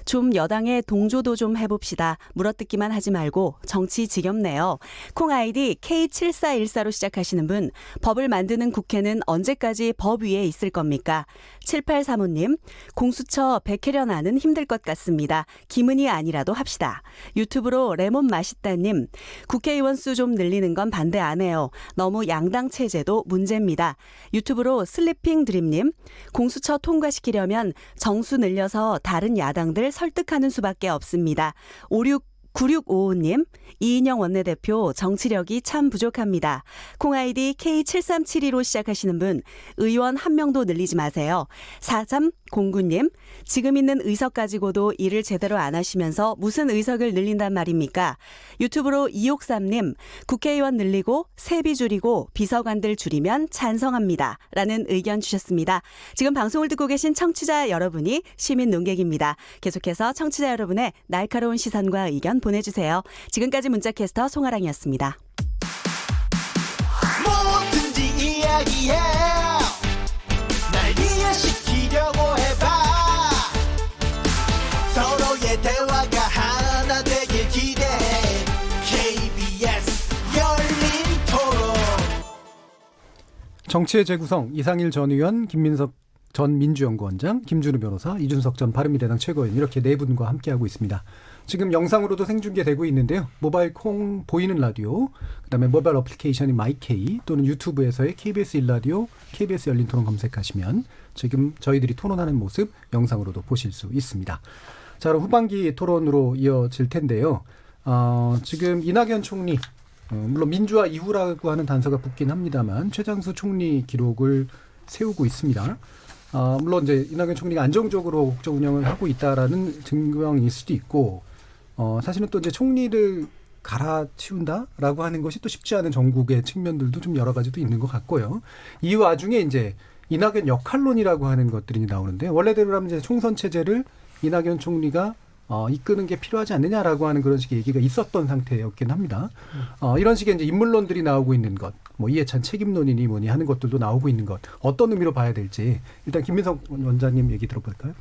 좀 여당의 동조도 좀 해봅시다. 물어뜯기만 하지 말고 정치 지겹네요. 콩 아이디 K7414로 시작하시는 분, 법을 만드는 국회는 언제까지 법 위에 있을 겁니까? 7835님, 공수처 백혜련안은 힘들 것 같습니다. 기문이 아니라도 합시다. 유튜브로 레몬 맛있다님, 국회의원 수 좀 늘리는 건 반대 안 해요. 너무 양당 체제도 문제입니다. 유튜브로 슬리핑 드림님, 공수처 통과시키려면 정수 늘려서 다른 야당들 설득하는 수밖에 없습니다. 9655님, 이인영 원내대표 정치력이 참 부족합니다. 콩아이디 K7372로 시작하시는 분, 의원 한 명도 늘리지 마세요. 4309님, 지금 있는 의석 가지고도 일을 제대로 안 하시면서 무슨 의석을 늘린단 말입니까? 유튜브로 263님, 국회의원 늘리고 세비 줄이고 비서관들 줄이면 찬성합니다. 라는 의견 주셨습니다. 지금 방송을 듣고 계신 청취자 여러분이 시민 논객입니다. 계속해서 청취자 여러분의 날카로운 시선과 의견 보내주세요. 지금까지 문자캐스터 송아랑이었습니다. 뭐든지 이야기해. 날 이해시키려고 해봐. 서로의 대화가 하나 되길 기대해. KBS 열린 토론. 정치의 재구성, 이상일 전 의원, 김민석 전 민주연구원장, 김준우 변호사, 이준석 전 바른미래당 최고위원 이렇게 네 분과 함께하고 있습니다. 지금 영상으로도 생중계되고 있는데요. 모바일 콩 보이는 라디오, 그다음에 모바일 어플리케이션인 마이케이 또는 유튜브에서의 KBS 1라디오, KBS 열린 토론 검색하시면 지금 저희들이 토론하는 모습 영상으로도 보실 수 있습니다. 자, 그럼 후반기 토론으로 이어질 텐데요. 지금 이낙연 총리, 물론 민주화 이후라고 하는 단서가 붙긴 합니다만 최장수 총리 기록을 세우고 있습니다. 물론 이제 이낙연 총리가 안정적으로 국정 운영을 하고 있다라는 증명일 수도 있고, 사실은 또 이제 총리를 갈아치운다라고 하는 것이 또 쉽지 않은 전국의 측면들도 좀 여러 가지도 있는 것 같고요. 이 와중에 이제 이낙연 역할론이라고 하는 것들이 나오는데 원래대로라면 이제 총선 체제를 이낙연 총리가 이끄는 게 필요하지 않느냐라고 하는 그런 식의 얘기가 있었던 상태였긴 합니다. 이런 식의 이제 인물론들이 나오고 있는 것, 뭐 이해찬 책임론이니 뭐니 하는 것들도 나오고 있는 것, 어떤 의미로 봐야 될지 일단 김민석 원장님 얘기 들어볼까요?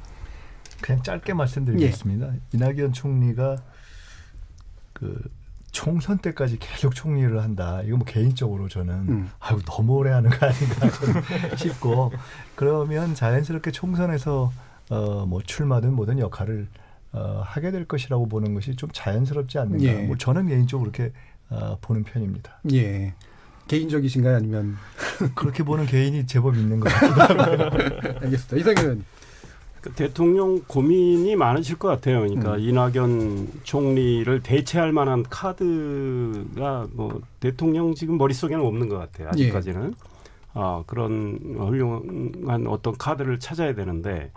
그냥 짧게 말씀드리겠습니다. 이낙연 총리가 그 총선 때까지 계속 총리를 한다. 이거 뭐 개인적으로 저는 아유 너무 오래 하는 거 아닌가 싶고 그러면 자연스럽게 총선에서 뭐 출마든 뭐든 역할을 하게 될 것이라고 보는 것이 좀 자연스럽지 않는가. 예. 뭐 저는 개인적으로 그렇게 보는 편입니다. 예. 개인적이신가요? 아니면 그렇게 보는 개인이 제법 있는 것 같기도 하고요. 알겠습니다. 이상현 대통령 고민이 많으실 것 같아요. 그러니까 이낙연 총리를 대체할 만한 카드가 뭐 대통령 지금 머릿속에는 없는 것 같아요. 아직까지는. 그런 훌륭한 어떤 카드를 찾아야 되는데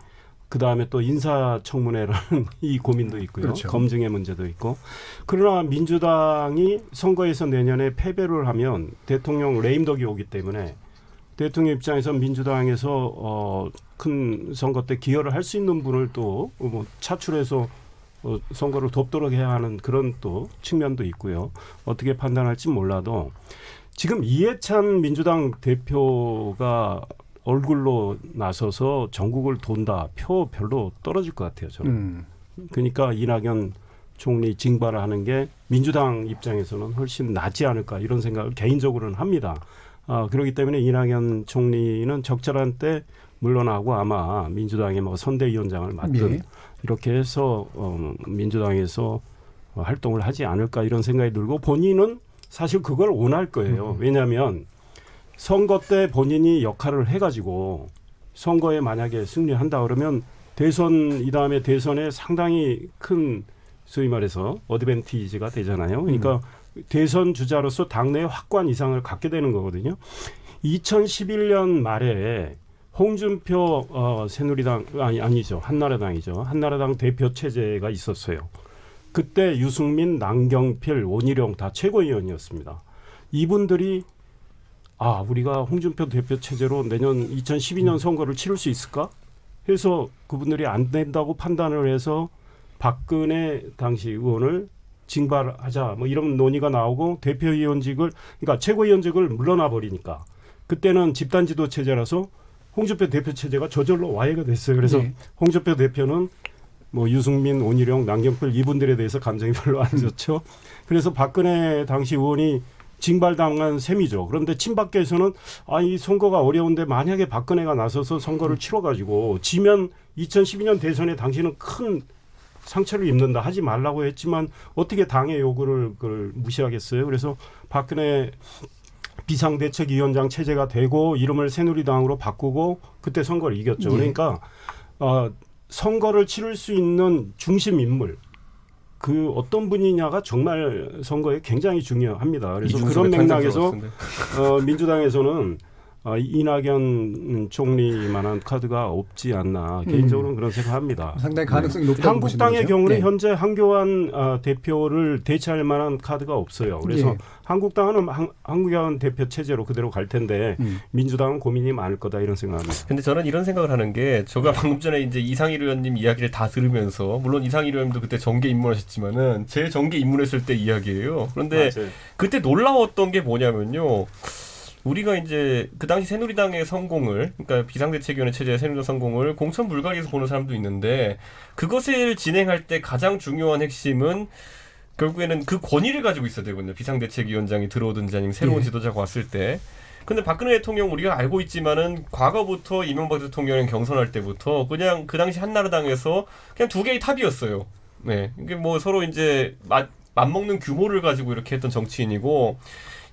그다음에 또 인사청문회라는 이 고민도 있고요. 그렇죠. 검증의 문제도 있고. 그러나 민주당이 선거에서 내년에 패배를 하면 대통령 레임덕이 오기 때문에 대통령 입장에서 민주당에서 큰 선거 때 기여를 할 수 있는 분을 또 뭐 차출해서 선거를 돕도록 해야 하는 그런 또 측면도 있고요. 어떻게 판단할지 몰라도 지금 이해찬 민주당 대표가 얼굴로 나서서 전국을 돈다. 표 별로 떨어질 것 같아요. 저는. 그러니까 이낙연 총리 징발을 하는 게 민주당 입장에서는 훨씬 낫지 않을까 이런 생각을 개인적으로는 합니다. 그렇기 때문에 이낙연 총리는 적절한 때 물러나고 아마 민주당의 뭐 선대위원장을 맡든 예. 이렇게 해서 민주당에서 활동을 하지 않을까 이런 생각이 들고 본인은 사실 그걸 원할 거예요. 왜냐하면 선거 때 본인이 역할을 해가지고 선거에 만약에 승리한다 그러면 대선 이 다음에 대선에 상당히 큰 소위 말해서 어드밴티지가 되잖아요. 그러니까 대선 주자로서 당내에 확고한 이상을 갖게 되는 거거든요. 2011년 말에 홍준표 새누리당 아니죠. 한나라당이죠. 한나라당 대표 체제가 있었어요. 그때 유승민, 남경필, 원희룡 다 최고위원이었습니다. 이분들이 우리가 홍준표 대표 체제로 내년 2012년 선거를 치를 수 있을까? 해서 그분들이 안 된다고 판단을 해서 박근혜 당시 의원을 징발하자 뭐 이런 논의가 나오고 대표위원직을 그러니까 최고위원직을 물러나 버리니까 그때는 집단지도 체제라서 홍준표 대표 체제가 저절로 와해가 됐어요. 그래서 홍준표 대표는 뭐 유승민, 원희룡, 남경필 이분들에 대해서 감정이 별로 안 좋죠. 그래서 박근혜 당시 의원이 징발당한 셈이죠. 그런데 친박계에서는 이 선거가 어려운데 만약에 박근혜가 나서서 선거를 치러가지고 지면 2012년 대선에 당시는 큰 상처를 입는다 하지 말라고 했지만 어떻게 당의 요구를 그걸 무시하겠어요. 그래서 박근혜 비상대책위원장 체제가 되고 이름을 새누리당으로 바꾸고 그때 선거를 이겼죠. 그러니까 선거를 치를 수 있는 중심 인물 그 어떤 분이냐가 정말 선거에 굉장히 중요합니다. 그래서 그런 맥락에서 민주당에서는 이낙연 총리만한 카드가 없지 않나 개인적으로는 그런 생각합니다. 상당히 가능성이 높다고 한국당의 보시는 경우는 거죠? 현재 한교안 대표를 대체할 만한 카드가 없어요. 그래서 한국당은 한교안 대표 체제로 그대로 갈 텐데 민주당은 고민이 많을 거다 이런 생각합니다. 근데 저는 이런 생각을 하는 게 제가 방금 전에 이제 이상일 의원님 이야기를 다 들으면서 물론 이상일 의원님도 그때 정계 입문하셨지만은 제 정계 입문했을 때 이야기예요. 그런데 맞아요. 그때 놀라웠던 게 뭐냐면요. 우리가 이제 그 당시 새누리당의 성공을 그러니까 비상대책위원회 체제의 새누리당 성공을 공천 불가리에서 보는 사람도 있는데 그것을 진행할 때 가장 중요한 핵심은 결국에는 그 권위를 가지고 있어야 되거든요. 비상대책위원장이 들어오든지 아니면 새로운 지도자가 왔을 때. 근데 박근혜 대통령 우리가 알고 있지만은 과거부터 이명박 대통령 경선할 때부터 그냥 그 당시 한나라당에서 그냥 두 개의 탑이었어요. 네. 이게 뭐 서로 이제 맞먹는 규모를 가지고 이렇게 했던 정치인이고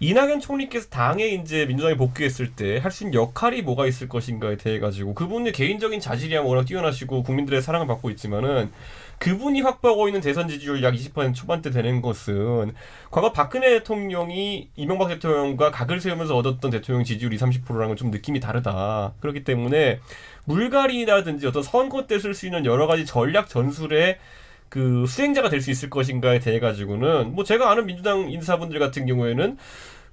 이낙연 총리께서 당에 이제 민주당에 복귀했을 때 할 수 있는 역할이 뭐가 있을 것인가에 대해 가지고 그분의 개인적인 자질이야 워낙 뛰어나시고 국민들의 사랑을 받고 있지만은 그분이 확보하고 있는 대선 지지율 약 20% 초반대 되는 것은 과거 박근혜 대통령이 이명박 대통령과 각을 세우면서 얻었던 대통령 지지율이 30%라는 좀 느낌이 다르다. 그렇기 때문에 물갈이라든지 어떤 선거 때 쓸 수 있는 여러 가지 전략 전술의 그 수행자가 될 수 있을 것인가에 대해 가지고는 뭐 제가 아는 민주당 인사분들 같은 경우에는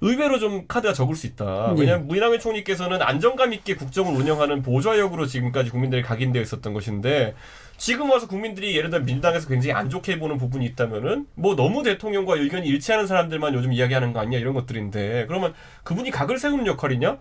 의외로 좀 카드가 적을 수 있다. 예. 왜냐하면 이낙연 총리께서는 안정감 있게 국정을 운영하는 보좌역으로 지금까지 국민들이 각인되어 있었던 것인데 지금 와서 국민들이 예를 들어 민주당에서 굉장히 안 좋게 보는 부분이 있다면은 뭐 너무 대통령과 의견이 일치하는 사람들만 요즘 이야기하는 거 아니냐 이런 것들인데 그러면 그분이 각을 세우는 역할이냐?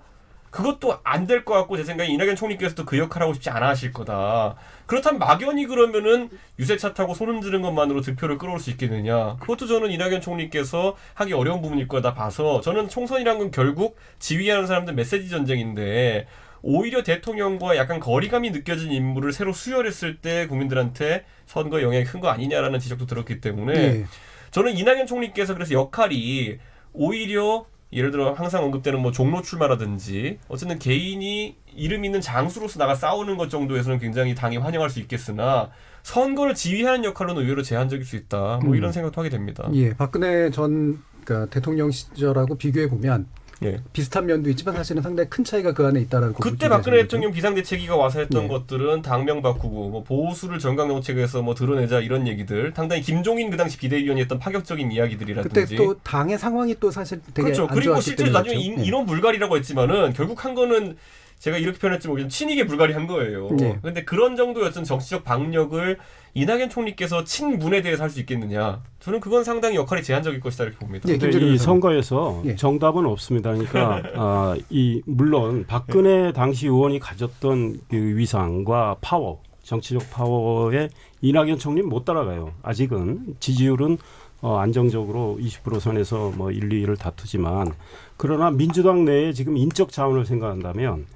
그것도 안 될 것 같고 제 생각에 이낙연 총리께서도 그 역할을 하고 싶지 않아 하실 거다. 그렇다면 막연히 그러면은 유세차 타고 손 흔드는 것만으로 득표를 끌어올 수 있겠느냐. 그것도 저는 이낙연 총리께서 하기 어려운 부분일 거다 봐서 저는 총선이란 건 결국 지휘하는 사람들 메시지 전쟁인데 오히려 대통령과 약간 거리감이 느껴진 인물을 새로 수혈했을 때 국민들한테 선거에 영향이 큰 거 아니냐라는 지적도 들었기 때문에 네. 저는 이낙연 총리께서 그래서 역할이 오히려 예를 들어 항상 언급되는 뭐 종로 출마라든지 어쨌든 개인이 이름 있는 장수로서 나가 싸우는 것 정도에서는 굉장히 당이 환영할 수 있겠으나 선거를 지휘하는 역할로는 의외로 제한적일 수 있다. 뭐 이런 생각도 하게 됩니다. 예, 박근혜 전 그러니까 대통령 시절하고 비교해 보면 예. 비슷한 면도 있지만 사실은 상당히 큰 차이가 그 안에 있다라고 그때 박근혜 대통령 비상대책위가 와서 했던 것들은 당명 바꾸고 뭐 보수를 정강정책에서 뭐 드러내자 이런 얘기들 상당히 김종인 그 당시 비대위원이 했던 파격적인 이야기들이라든지 그때 또 당의 상황이 또 사실 되게 그렇죠. 안 그리고 좋았기 실제로 나중에 때문이었죠. 인원 불가리라고 했지만은 결국 한 거는 제가 이렇게 표현할지 모르겠지만 친이계 불가리한 거예요. 그런데 그런 정도의 어떤 정치적 박력을 이낙연 총리께서 친문에 대해서 할 수 있겠느냐? 저는 그건 상당히 역할이 제한적일 것이다 이렇게 봅니다. 근데 이 선거에서 정답은 없습니다. 그러니까 물론 박근혜 당시 의원이 가졌던 그 위상과 파워, 정치적 파워에 이낙연 총리는 못 따라가요. 아직은 지지율은 안정적으로 20% 선에서 뭐 1, 2위를 다투지만 그러나 민주당 내에 지금 인적 자원을 생각한다면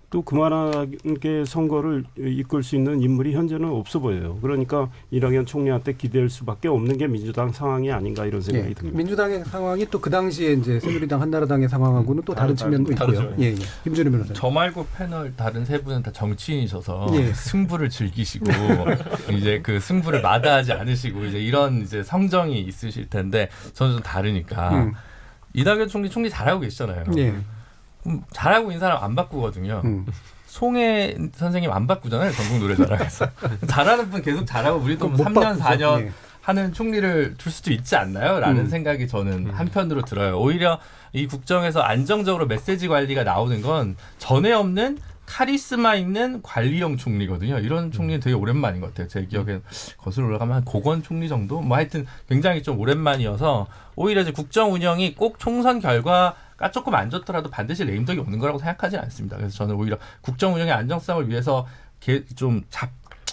또 그만하게 선거를 이끌 수 있는 인물이 현재는 없어 보여요. 그러니까 이낙연 총리한테 기댈 수밖에 없는 게 민주당 상황이 아닌가 이런 생각이 듭니다. 민주당의 상황이 또 그 당시에 이제 새누리당 한나라당의 상황하고는 또 다른 측면도 있고요. 예, 예. 김준일 변호사님. 저 말고 패널 다른 세 분은 다 정치인이셔서 예. 승부를 즐기시고 이제 그 승부를 마다하지 않으시고 이제 이런 이제 성정이 있으실 텐데 저는 좀 다르니까 이낙연 총리 잘하고 계시잖아요. 예. 잘하고 있는 사람 안 바꾸거든요. 송혜 선생님 안 바꾸잖아요. 전국 노래자랑에서. 잘하는 분 계속 잘하고 우리도 뭐 3년, 4년 예. 하는 총리를 줄 수도 있지 않나요? 라는 생각이 저는 한편으로 들어요. 오히려 이 국정에서 안정적으로 메시지 관리가 나오는 건 전에 없는 카리스마 있는 관리형 총리거든요. 이런 총리는 되게 오랜만인 것 같아요. 제 기억에 거슬러 올라가면 한 고건 총리 정도? 뭐 하여튼 굉장히 좀 오랜만이어서 오히려 이제 국정 운영이 꼭 총선 결과가 조금 안 좋더라도 반드시 레임덕이 오는 거라고 생각하지는 않습니다. 그래서 저는 오히려 국정 운영의 안정성을 위해서 좀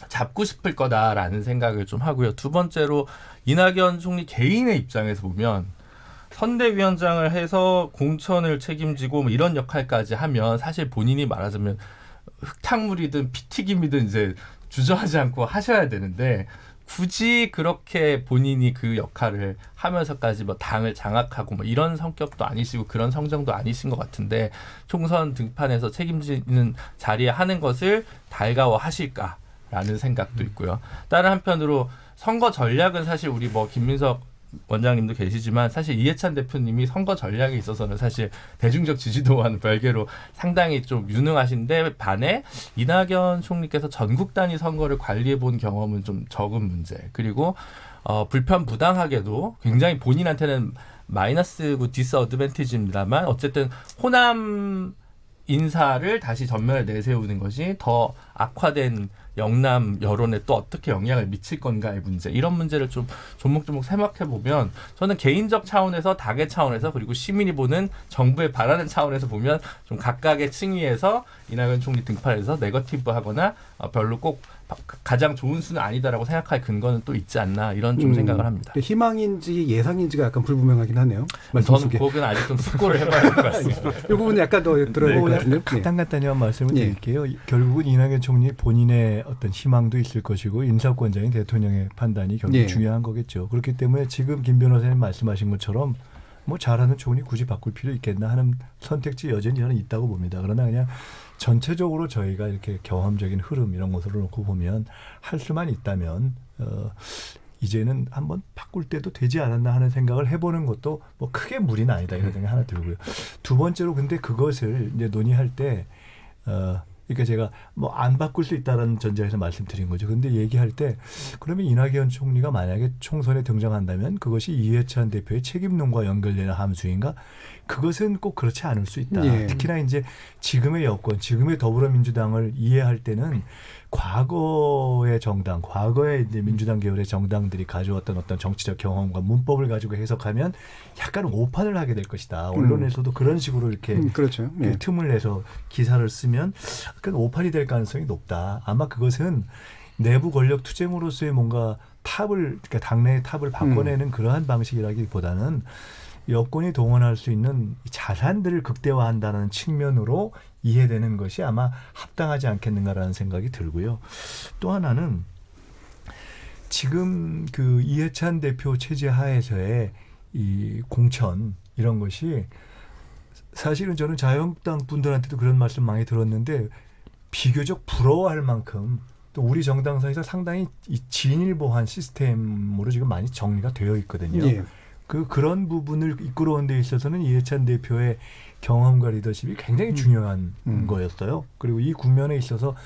잡고 싶을 거다라는 생각을 좀 하고요. 두 번째로 이낙연 총리 개인의 입장에서 보면 선대위원장을 해서 공천을 책임지고 뭐 이런 역할까지 하면 사실 본인이 말하자면 흙탕물이든 피튀김이든 이제 주저하지 않고 하셔야 되는데 굳이 그렇게 본인이 그 역할을 하면서까지 뭐 당을 장악하고 뭐 이런 성격도 아니시고 그런 성정도 아니신 것 같은데 총선 등판에서 책임지는 자리에 하는 것을 달가워하실까라는 생각도 있고요. 다른 한편으로 선거 전략은 사실 우리 뭐 김민석 원장님도 계시지만 사실 이해찬 대표님이 선거 전략에 있어서는 사실 대중적 지지도와는 별개로 상당히 좀 유능하신데 반해 이낙연 총리께서 전국 단위 선거를 관리해 본 경험은 좀 적은 문제. 그리고 불편부당하게도 굉장히 본인한테는 마이너스고 디스어드밴티지입니다만 어쨌든 호남 인사를 다시 전면에 내세우는 것이 더 악화된 영남 여론에 또 어떻게 영향을 미칠 건가의 문제, 이런 문제를 좀 조목조목 생각해 보면 저는 개인적 차원에서 당의 차원에서 그리고 시민이 보는 정부의 바라는 차원에서 보면 좀 각각의 층위에서 이낙연 총리 등판에서 네거티브하거나 별로 꼭 가장 좋은 수는 아니다라고 생각할 근거는 또 있지 않나 이런 좀 생각을 합니다. 희망인지 예상인지가 약간 불분명하긴 하네요. 저는 그건 아직 좀 숙고를 해봐야 될 것 같습니다. 이 부분은 약간 더 들어야 될 것 같은데. 간단한 말씀을 드릴게요. 결국은 이낙연 총리 본인의 어떤 희망도 있을 것이고 인사권자인 대통령의 판단이 결국 중요한 거겠죠. 그렇기 때문에 지금 김 변호사님 말씀하신 것처럼 뭐 잘하는 총리 굳이 바꿀 필요 있겠나 하는 선택지 여전히 저는 있다고 봅니다. 그러나 그냥 전체적으로 저희가 이렇게 경험적인 흐름 이런 것으로 놓고 보면 할 수만 있다면 이제는 한번 바꿀 때도 되지 않았나 하는 생각을 해보는 것도 뭐 크게 무리는 아니다 이런 생각이 하나 들고요. 두 번째로 근데 그것을 이제 논의할 때 그러니까 제가 뭐 안 바꿀 수 있다라는 전제에서 말씀드린 거죠. 근데 얘기할 때 그러면 이낙연 총리가 만약에 총선에 등장한다면 그것이 이해찬 대표의 책임론과 연결되는 함수인가? 그것은 꼭 그렇지 않을 수 있다. 예. 특히나 이제 지금의 여권, 지금의 더불어민주당을 이해할 때는 과거의 정당, 과거의 이제 민주당 계열의 정당들이 가져왔던 어떤 정치적 경험과 문법을 가지고 해석하면 약간 오판을 하게 될 것이다. 언론에서도 그런 식으로 이렇게 그렇죠. 그 틈을 내서 기사를 쓰면 약간 오판이 될 가능성이 높다. 아마 그것은 내부 권력 투쟁으로서의 뭔가 그러니까 당내의 탑을 바꿔내는 그러한 방식이라기보다는 여권이 동원할 수 있는 자산들을 극대화한다는 측면으로 이해되는 것이 아마 합당하지 않겠는가라는 생각이 들고요. 또 하나는 지금 그 이해찬 대표 체제 하에서의 이 공천 이런 것이 사실은 저는 자유한국당 분들한테도 그런 말씀 많이 들었는데 비교적 부러워할 만큼 또 우리 정당사에서 상당히 이 진일보한 시스템으로 지금 많이 정리가 되어 있거든요. 예. 그런 부분을 이끌어온 데 있어서는 이해찬 대표의 경험과 리더십이 굉장히 중요한 거였어요. 그리고 이 국면에 있어서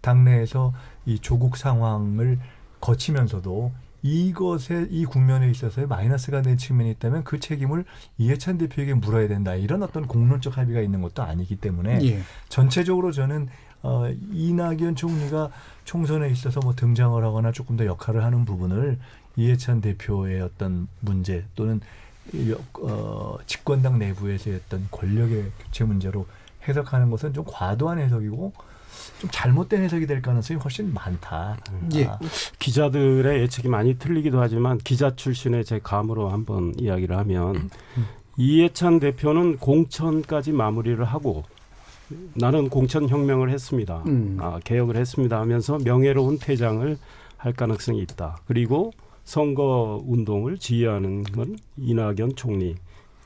당내에서 이 조국 상황을 거치면서도 이 국면에 있어서의 마이너스가 된 측면이 있다면 그 책임을 이해찬 대표에게 물어야 된다. 이런 어떤 공론적 합의가 있는 것도 아니기 때문에 예. 전체적으로 저는 이낙연 총리가 총선에 있어서 뭐 등장을 하거나 조금 더 역할을 하는 부분을 이해찬 대표의 어떤 문제 또는 집권당 내부에서의 어떤 권력의 교체 문제로 해석하는 것은 좀 과도한 해석이고 좀 잘못된 해석이 될 가능성이 훨씬 많다. 예. 기자들의 예측이 많이 틀리기도 하지만 기자 출신의 제 감으로 한번 이야기를 하면 이해찬 대표는 공천까지 마무리를 하고 나는 공천혁명을 했습니다. 개혁을 했습니다 하면서 명예로운 퇴장을 할 가능성이 있다. 그리고 선거운동을 지휘하는 건 이낙연 총리.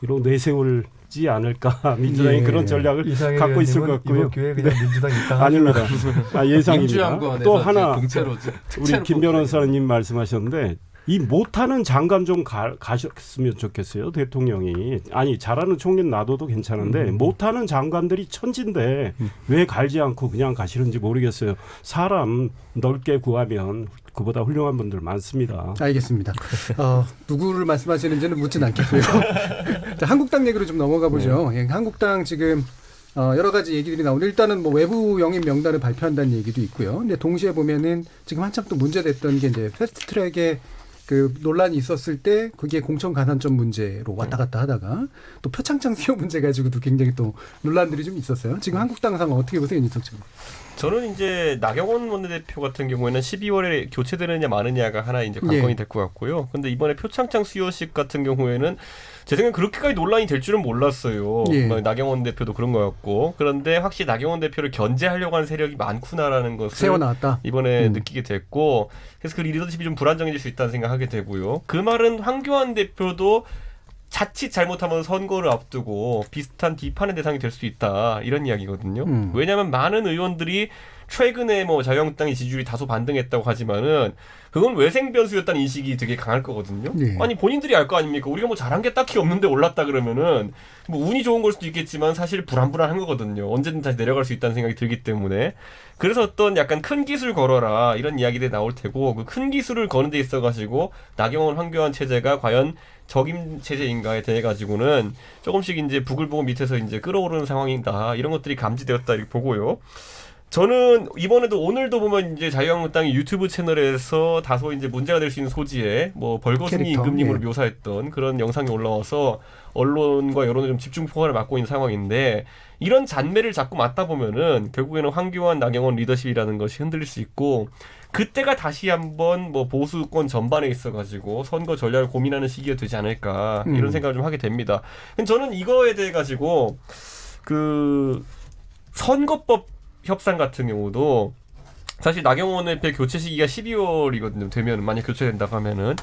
이로 내세울지 않을까. 민주당이 그런 전략을 갖고 있을 것 같고요. 이번 기회에 그냥 민주당 아닙니다. 예상입니다. 또 하나 공채로, 우리 김 변호사님 말씀하셨는데 이 못하는 장관 좀 가셨으면 좋겠어요. 대통령이. 아니 잘하는 총리는 놔둬도 괜찮은데 못하는 장관들이 천진데 왜 갈지 않고 그냥 가시는지 모르겠어요. 사람 넓게 구하면 그보다 훌륭한 분들 많습니다. 알겠습니다. 누구를 말씀하시는지는 묻진 않겠고요. 자, 한국당 얘기로 좀 넘어가 보죠. 예, 한국당 지금 여러 가지 얘기들이 나오는데 일단은 뭐 외부 영입 명단을 발표한다는 얘기도 있고요. 근데 동시에 보면은 지금 한참 또 문제됐던 게 이제 패스트트랙에 그 논란이 있었을 때 그게 공천 가산점 문제로 왔다 갔다 하다가 또 표창장 수요 문제 가지고도 굉장히 또 논란들이 좀 있었어요. 지금 한국당 상황 어떻게 보세요, 인석철? 저는 이제 나경원 원내대표 같은 경우에는 12월에 교체되느냐 마느냐가 하나 이제 관건이 될 것 같고요. 근데 이번에 표창장 수여식 같은 경우에는 제 생각엔 그렇게까지 논란이 될 줄은 몰랐어요. 예. 나경원 대표도 그런 것 같고. 그런데 확실히 나경원 대표를 견제하려고 하는 세력이 많구나라는 것을 세워나왔다. 이번에 느끼게 됐고, 그래서 그 리더십이 좀 불안정해질 수 있다는 생각하게 되고요. 그 말은 황교안 대표도 자칫 잘못하면 선거를 앞두고 비슷한 비판의 대상이 될 수 있다, 이런 이야기거든요. 왜냐하면 많은 의원들이 최근에 뭐 자유한국당의 지지율이 다소 반등했다고 하지만은 그건 외생 변수였다는 인식이 되게 강할 거거든요. 네. 아니 본인들이 알 거 아닙니까? 우리가 뭐 잘한 게 딱히 없는데 올랐다 그러면은 뭐 운이 좋은 걸 수도 있겠지만 사실 불안불안한 거거든요. 언제든 다시 내려갈 수 있다는 생각이 들기 때문에. 그래서 어떤 약간 큰 기술 걸어라 이런 이야기들이 나올 테고, 그 큰 기술을 거는 데 있어가지고 나경원, 황교안 체제가 과연 적임 체제인가에 대해 가지고는 조금씩 이제 부글부글 밑에서 이제 끌어오르는 상황이다, 이런 것들이 감지되었다 이렇게 보고요. 저는 이번에도 오늘도 보면 이제 자유한국당이 유튜브 채널에서 다소 이제 문제가 될 수 있는 소지의 뭐 벌거숭이 임금님으로 묘사했던 그런 영상이 올라와서 언론과 여론의 좀 집중 포괄을 맡고 있는 상황인데, 이런 잔매를 자꾸 맡다 보면은 결국에는 황교안, 나경원 리더십이라는 것이 흔들릴 수 있고, 그때가 다시 한번 뭐 보수권 전반에 있어가지고 선거 전략을 고민하는 시기가 되지 않을까, 이런 생각을 좀 하게 됩니다. 저는 이거에 대해 가지고 그 선거법 협상 같은 경우도 사실 나경원 대표 교체 시기가 12월이거든요. 되면 만약 교체된다고 하면은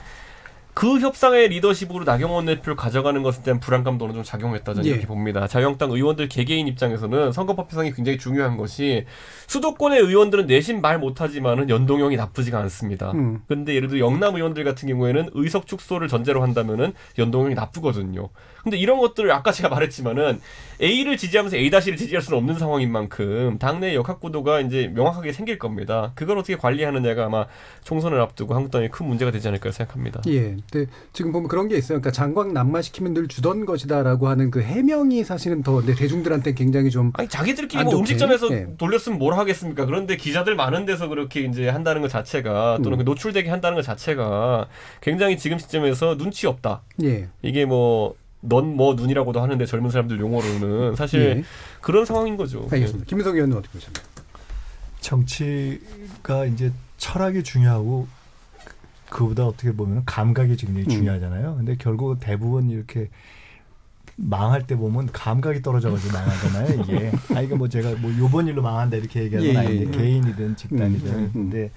그 협상의 리더십으로 나경원 대표를 가져가는 것에 대한 불안감도 어느 정도 작용했다, 저는 이렇게 봅니다. 자유한국당 의원들 개개인 입장에서는 선거법 협상이 굉장히 중요한 것이, 수도권의 의원들은 내심 말 못하지만은 연동형이 나쁘지가 않습니다. 근데 예를 들어 영남 의원들 같은 경우에는 의석 축소를 전제로 한다면은 연동형이 나쁘거든요. 근데 이런 것들을 아까 제가 말했지만은 A를 지지하면서 A-를 지지할 수는 없는 상황인 만큼 당내 역학구도가 이제 명확하게 생길 겁니다. 그걸 어떻게 관리하느냐가 아마 총선을 앞두고 한국당에 큰 문제가 되지 않을까 생각합니다. 예, 근데 지금 보면 그런 게 있어요. 그러니까 장관 난마시키면 늘 주던 것이다라고 하는 그 해명이 사실은 더 근데 대중들한테 굉장히 좀 아니 자기들끼리 안 뭐 좋게. 음식점에서 예. 돌렸으면 뭘 하겠습니까? 그런데 기자들 많은 데서 그렇게 이제 한다는 것 자체가 또는 그 노출되게 한다는 것 자체가 굉장히 지금 시점에서 눈치 없다. 예. 이게 뭐 넌 뭐 눈이라고도 하는데 젊은 사람들 용어로는 사실 예. 그런 상황인 거죠. 알겠습니다. 김민석 의원은 어떻게 보십니까? 정치가 이제 철학이 중요하고 그보다 어떻게 보면 감각이 굉장히 중요하잖아요. 근데 결국 대부분 이렇게 망할 때 보면 감각이 떨어져가지고 망하잖아요. 이게 이거 뭐 제가 뭐 요번 일로 망한다 이렇게 얘기하는 건 아닌데 개인이든 집단이든 근데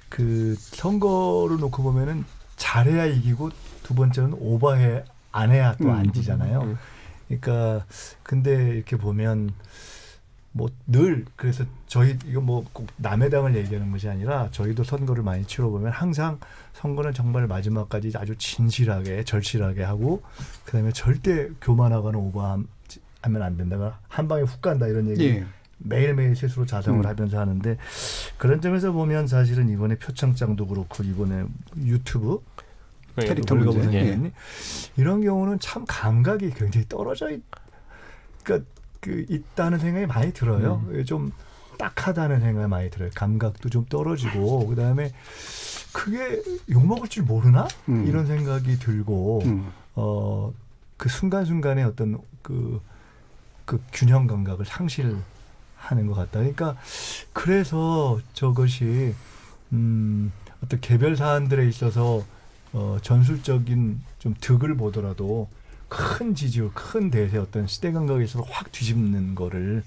그 선거를 놓고 보면은 잘해야 이기고 두 번째는 오버해 안 해야 또 안 지잖아요. 그러니까 근데 이렇게 보면 뭐 늘 그래서 저희 이거 뭐 꼭 남의 당을 얘기하는 것이 아니라 저희도 선거를 많이 치러보면 항상 선거는 정말 마지막까지 아주 진실하게 절실하게 하고 그다음에 절대 교만하거나 오버하면 안 된다. 한 방에 훅 간다 이런 얘기 예. 매일매일 스스로 자성을 하면서 하는데 그런 점에서 보면 사실은 이번에 표창장도 그렇고 이번에 유튜브 캐릭터 문제 이런 경우는 참 감각이 굉장히 떨어져 그러니까 있다는 생각이 많이 들어요. 좀 딱하다는 생각이 많이 들어요. 감각도 좀 떨어지고 그다음에 그게 욕먹을 줄 모르나? 이런 생각이 들고 그 순간순간에 어떤 그 균형 감각을 상실하는 것 같다. 그러니까 그래서 저것이 어떤 개별 사안들에 있어서 전술적인 좀 득을 보더라도 큰 지지율, 큰 대세 어떤 시대 감각에 있어서 확 뒤집는 거를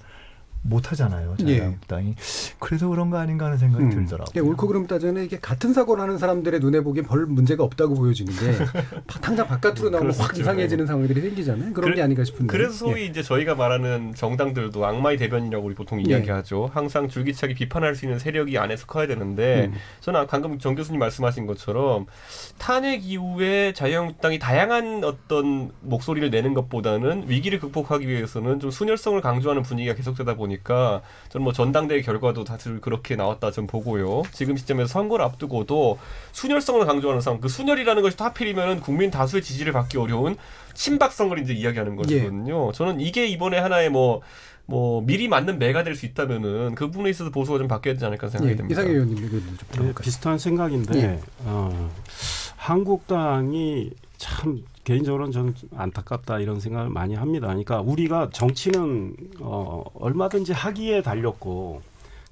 못 하잖아요. 자유한국당이. 그래서 그런 거 아닌가 하는 생각이 들더라고요. 예, 옳고 그름 따지면 이게 같은 사고를 하는 사람들의 눈에 보기엔 별 문제가 없다고 보여지는데 당장 바깥으로 나오면 확 이상해지는 상황들이 생기잖아요. 그런 게 아닌가 싶은데. 그래서 소위 이제 저희가 말하는 정당들도 악마의 대변이라고 우리 보통 이야기하죠. 항상 줄기차게 비판할 수 있는 세력이 안에서 커야 되는데 저는 방금 정 교수님 말씀하신 것처럼 탄핵 이후에 자유한국당이 다양한 어떤 목소리를 내는 것보다는 위기를 극복하기 위해서는 좀 순혈성을 강조하는 분위기가 계속되다 보니까 저는 뭐 전당대회 결과도 다들 그렇게 나왔다 좀 보고요. 지금 시점에서 선거를 앞두고도 순혈성을 강조하는 상황, 그 순혈이라는 것이 또 하필이면 국민 다수의 지지를 받기 어려운 친박성을 이제 이야기하는 것이거든요. 저는 이게 이번에 하나의 뭐 미리 맞는 매가 될 수 있다면은 그 부분에 있어서 보수가 좀 바뀌어야 되지 않을까 생각이 됩니다. 이상해 의원님 좀 비슷한 생각인데 한국당이 참 개인적으로는 저는 안타깝다 이런 생각을 많이 합니다. 그러니까 우리가 정치는 얼마든지 학위에 달렸고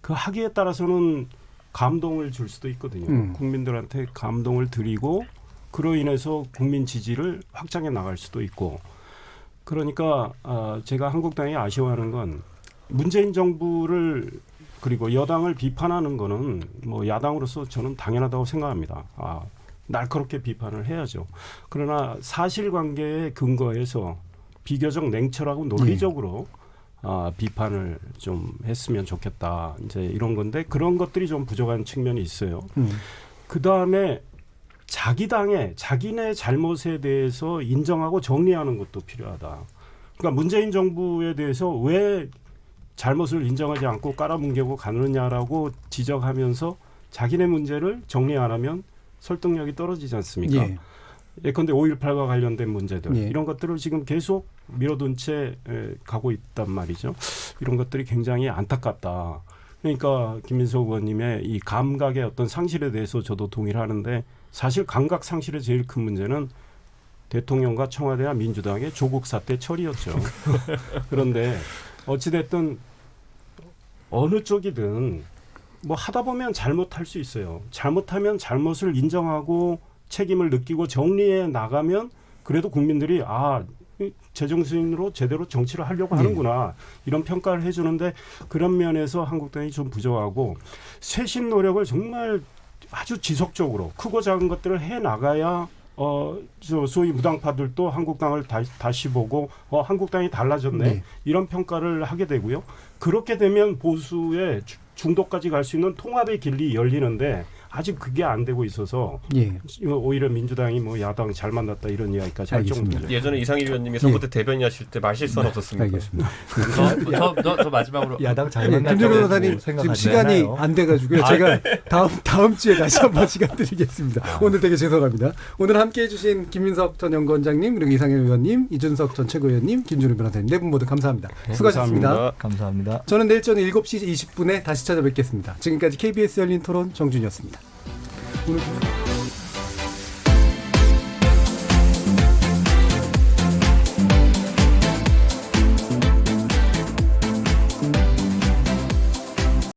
그 학위에 따라서는 감동을 줄 수도 있거든요. 국민들한테 감동을 드리고 그로 인해서 국민 지지를 확장해 나갈 수도 있고 그러니까 제가 한국당이 아쉬워하는 건 문재인 정부를 그리고 여당을 비판하는 거는 뭐 야당으로서 저는 당연하다고 생각합니다. 날카롭게 비판을 해야죠. 그러나 사실관계에 근거해서 비교적 냉철하고 논리적으로 비판을 좀 했으면 좋겠다. 이제 이런 건데 그런 것들이 좀 부족한 측면이 있어요. 그 다음에 자기 당의 자기네 잘못에 대해서 인정하고 정리하는 것도 필요하다. 그러니까 문재인 정부에 대해서 왜 잘못을 인정하지 않고 깔아뭉개고 가느냐라고 지적하면서 자기네 문제를 정리 안 하면 설득력이 떨어지지 않습니까? 예컨대 5.18과 관련된 문제들 이런 것들을 지금 계속 밀어둔 채 가고 있단 말이죠. 이런 것들이 굉장히 안타깝다. 그러니까 김민석 의원님의 이 감각의 어떤 상실에 대해서 저도 동의를 하는데 사실 감각 상실의 제일 큰 문제는 대통령과 청와대와 민주당의 조국 사태 처리였죠. 그런데 어찌됐든 어느 쪽이든 뭐 하다 보면 잘못할 수 있어요. 잘못하면 잘못을 인정하고 책임을 느끼고 정리해 나가면 그래도 국민들이 제정신으로 제대로 정치를 하려고 하는구나 이런 평가를 해주는데 그런 면에서 한국당이 좀 부족하고 쇄신 노력을 정말 아주 지속적으로 크고 작은 것들을 해 나가야 소위 무당파들도 한국당을 다시 보고 한국당이 달라졌네 이런 평가를 하게 되고요. 그렇게 되면 보수의 중도까지 갈 수 있는 통합의 길이 열리는데 아직 그게 안 되고 있어서 예. 오히려 민주당이 뭐 야당 잘 만났다 이런 이야기까지 할 알겠습니다. 정도죠. 예전에 이상일 의원님이 선거 때 대변인하실 때 마실 수는 없었습니다. 알겠습니다. 저 마지막으로 야당 잘 김준호 만났다고 변호사님 지금 시간이 생각하시나요? 안 돼가지고요. 제가 다음 주에 다시 한번 시간 드리겠습니다. 오늘 되게 죄송합니다. 오늘 함께해 주신 김민석 전 연구원장님 그리고 이상일 의원님, 이준석 전 최고위원님, 김준호 변호사님 네 분 모두 감사합니다. 수고하셨습니다. 감사합니다. 저는 내일 저녁 7시 20분에 다시 찾아뵙겠습니다. 지금까지 KBS 열린 토론 정준이었습니다. 오늘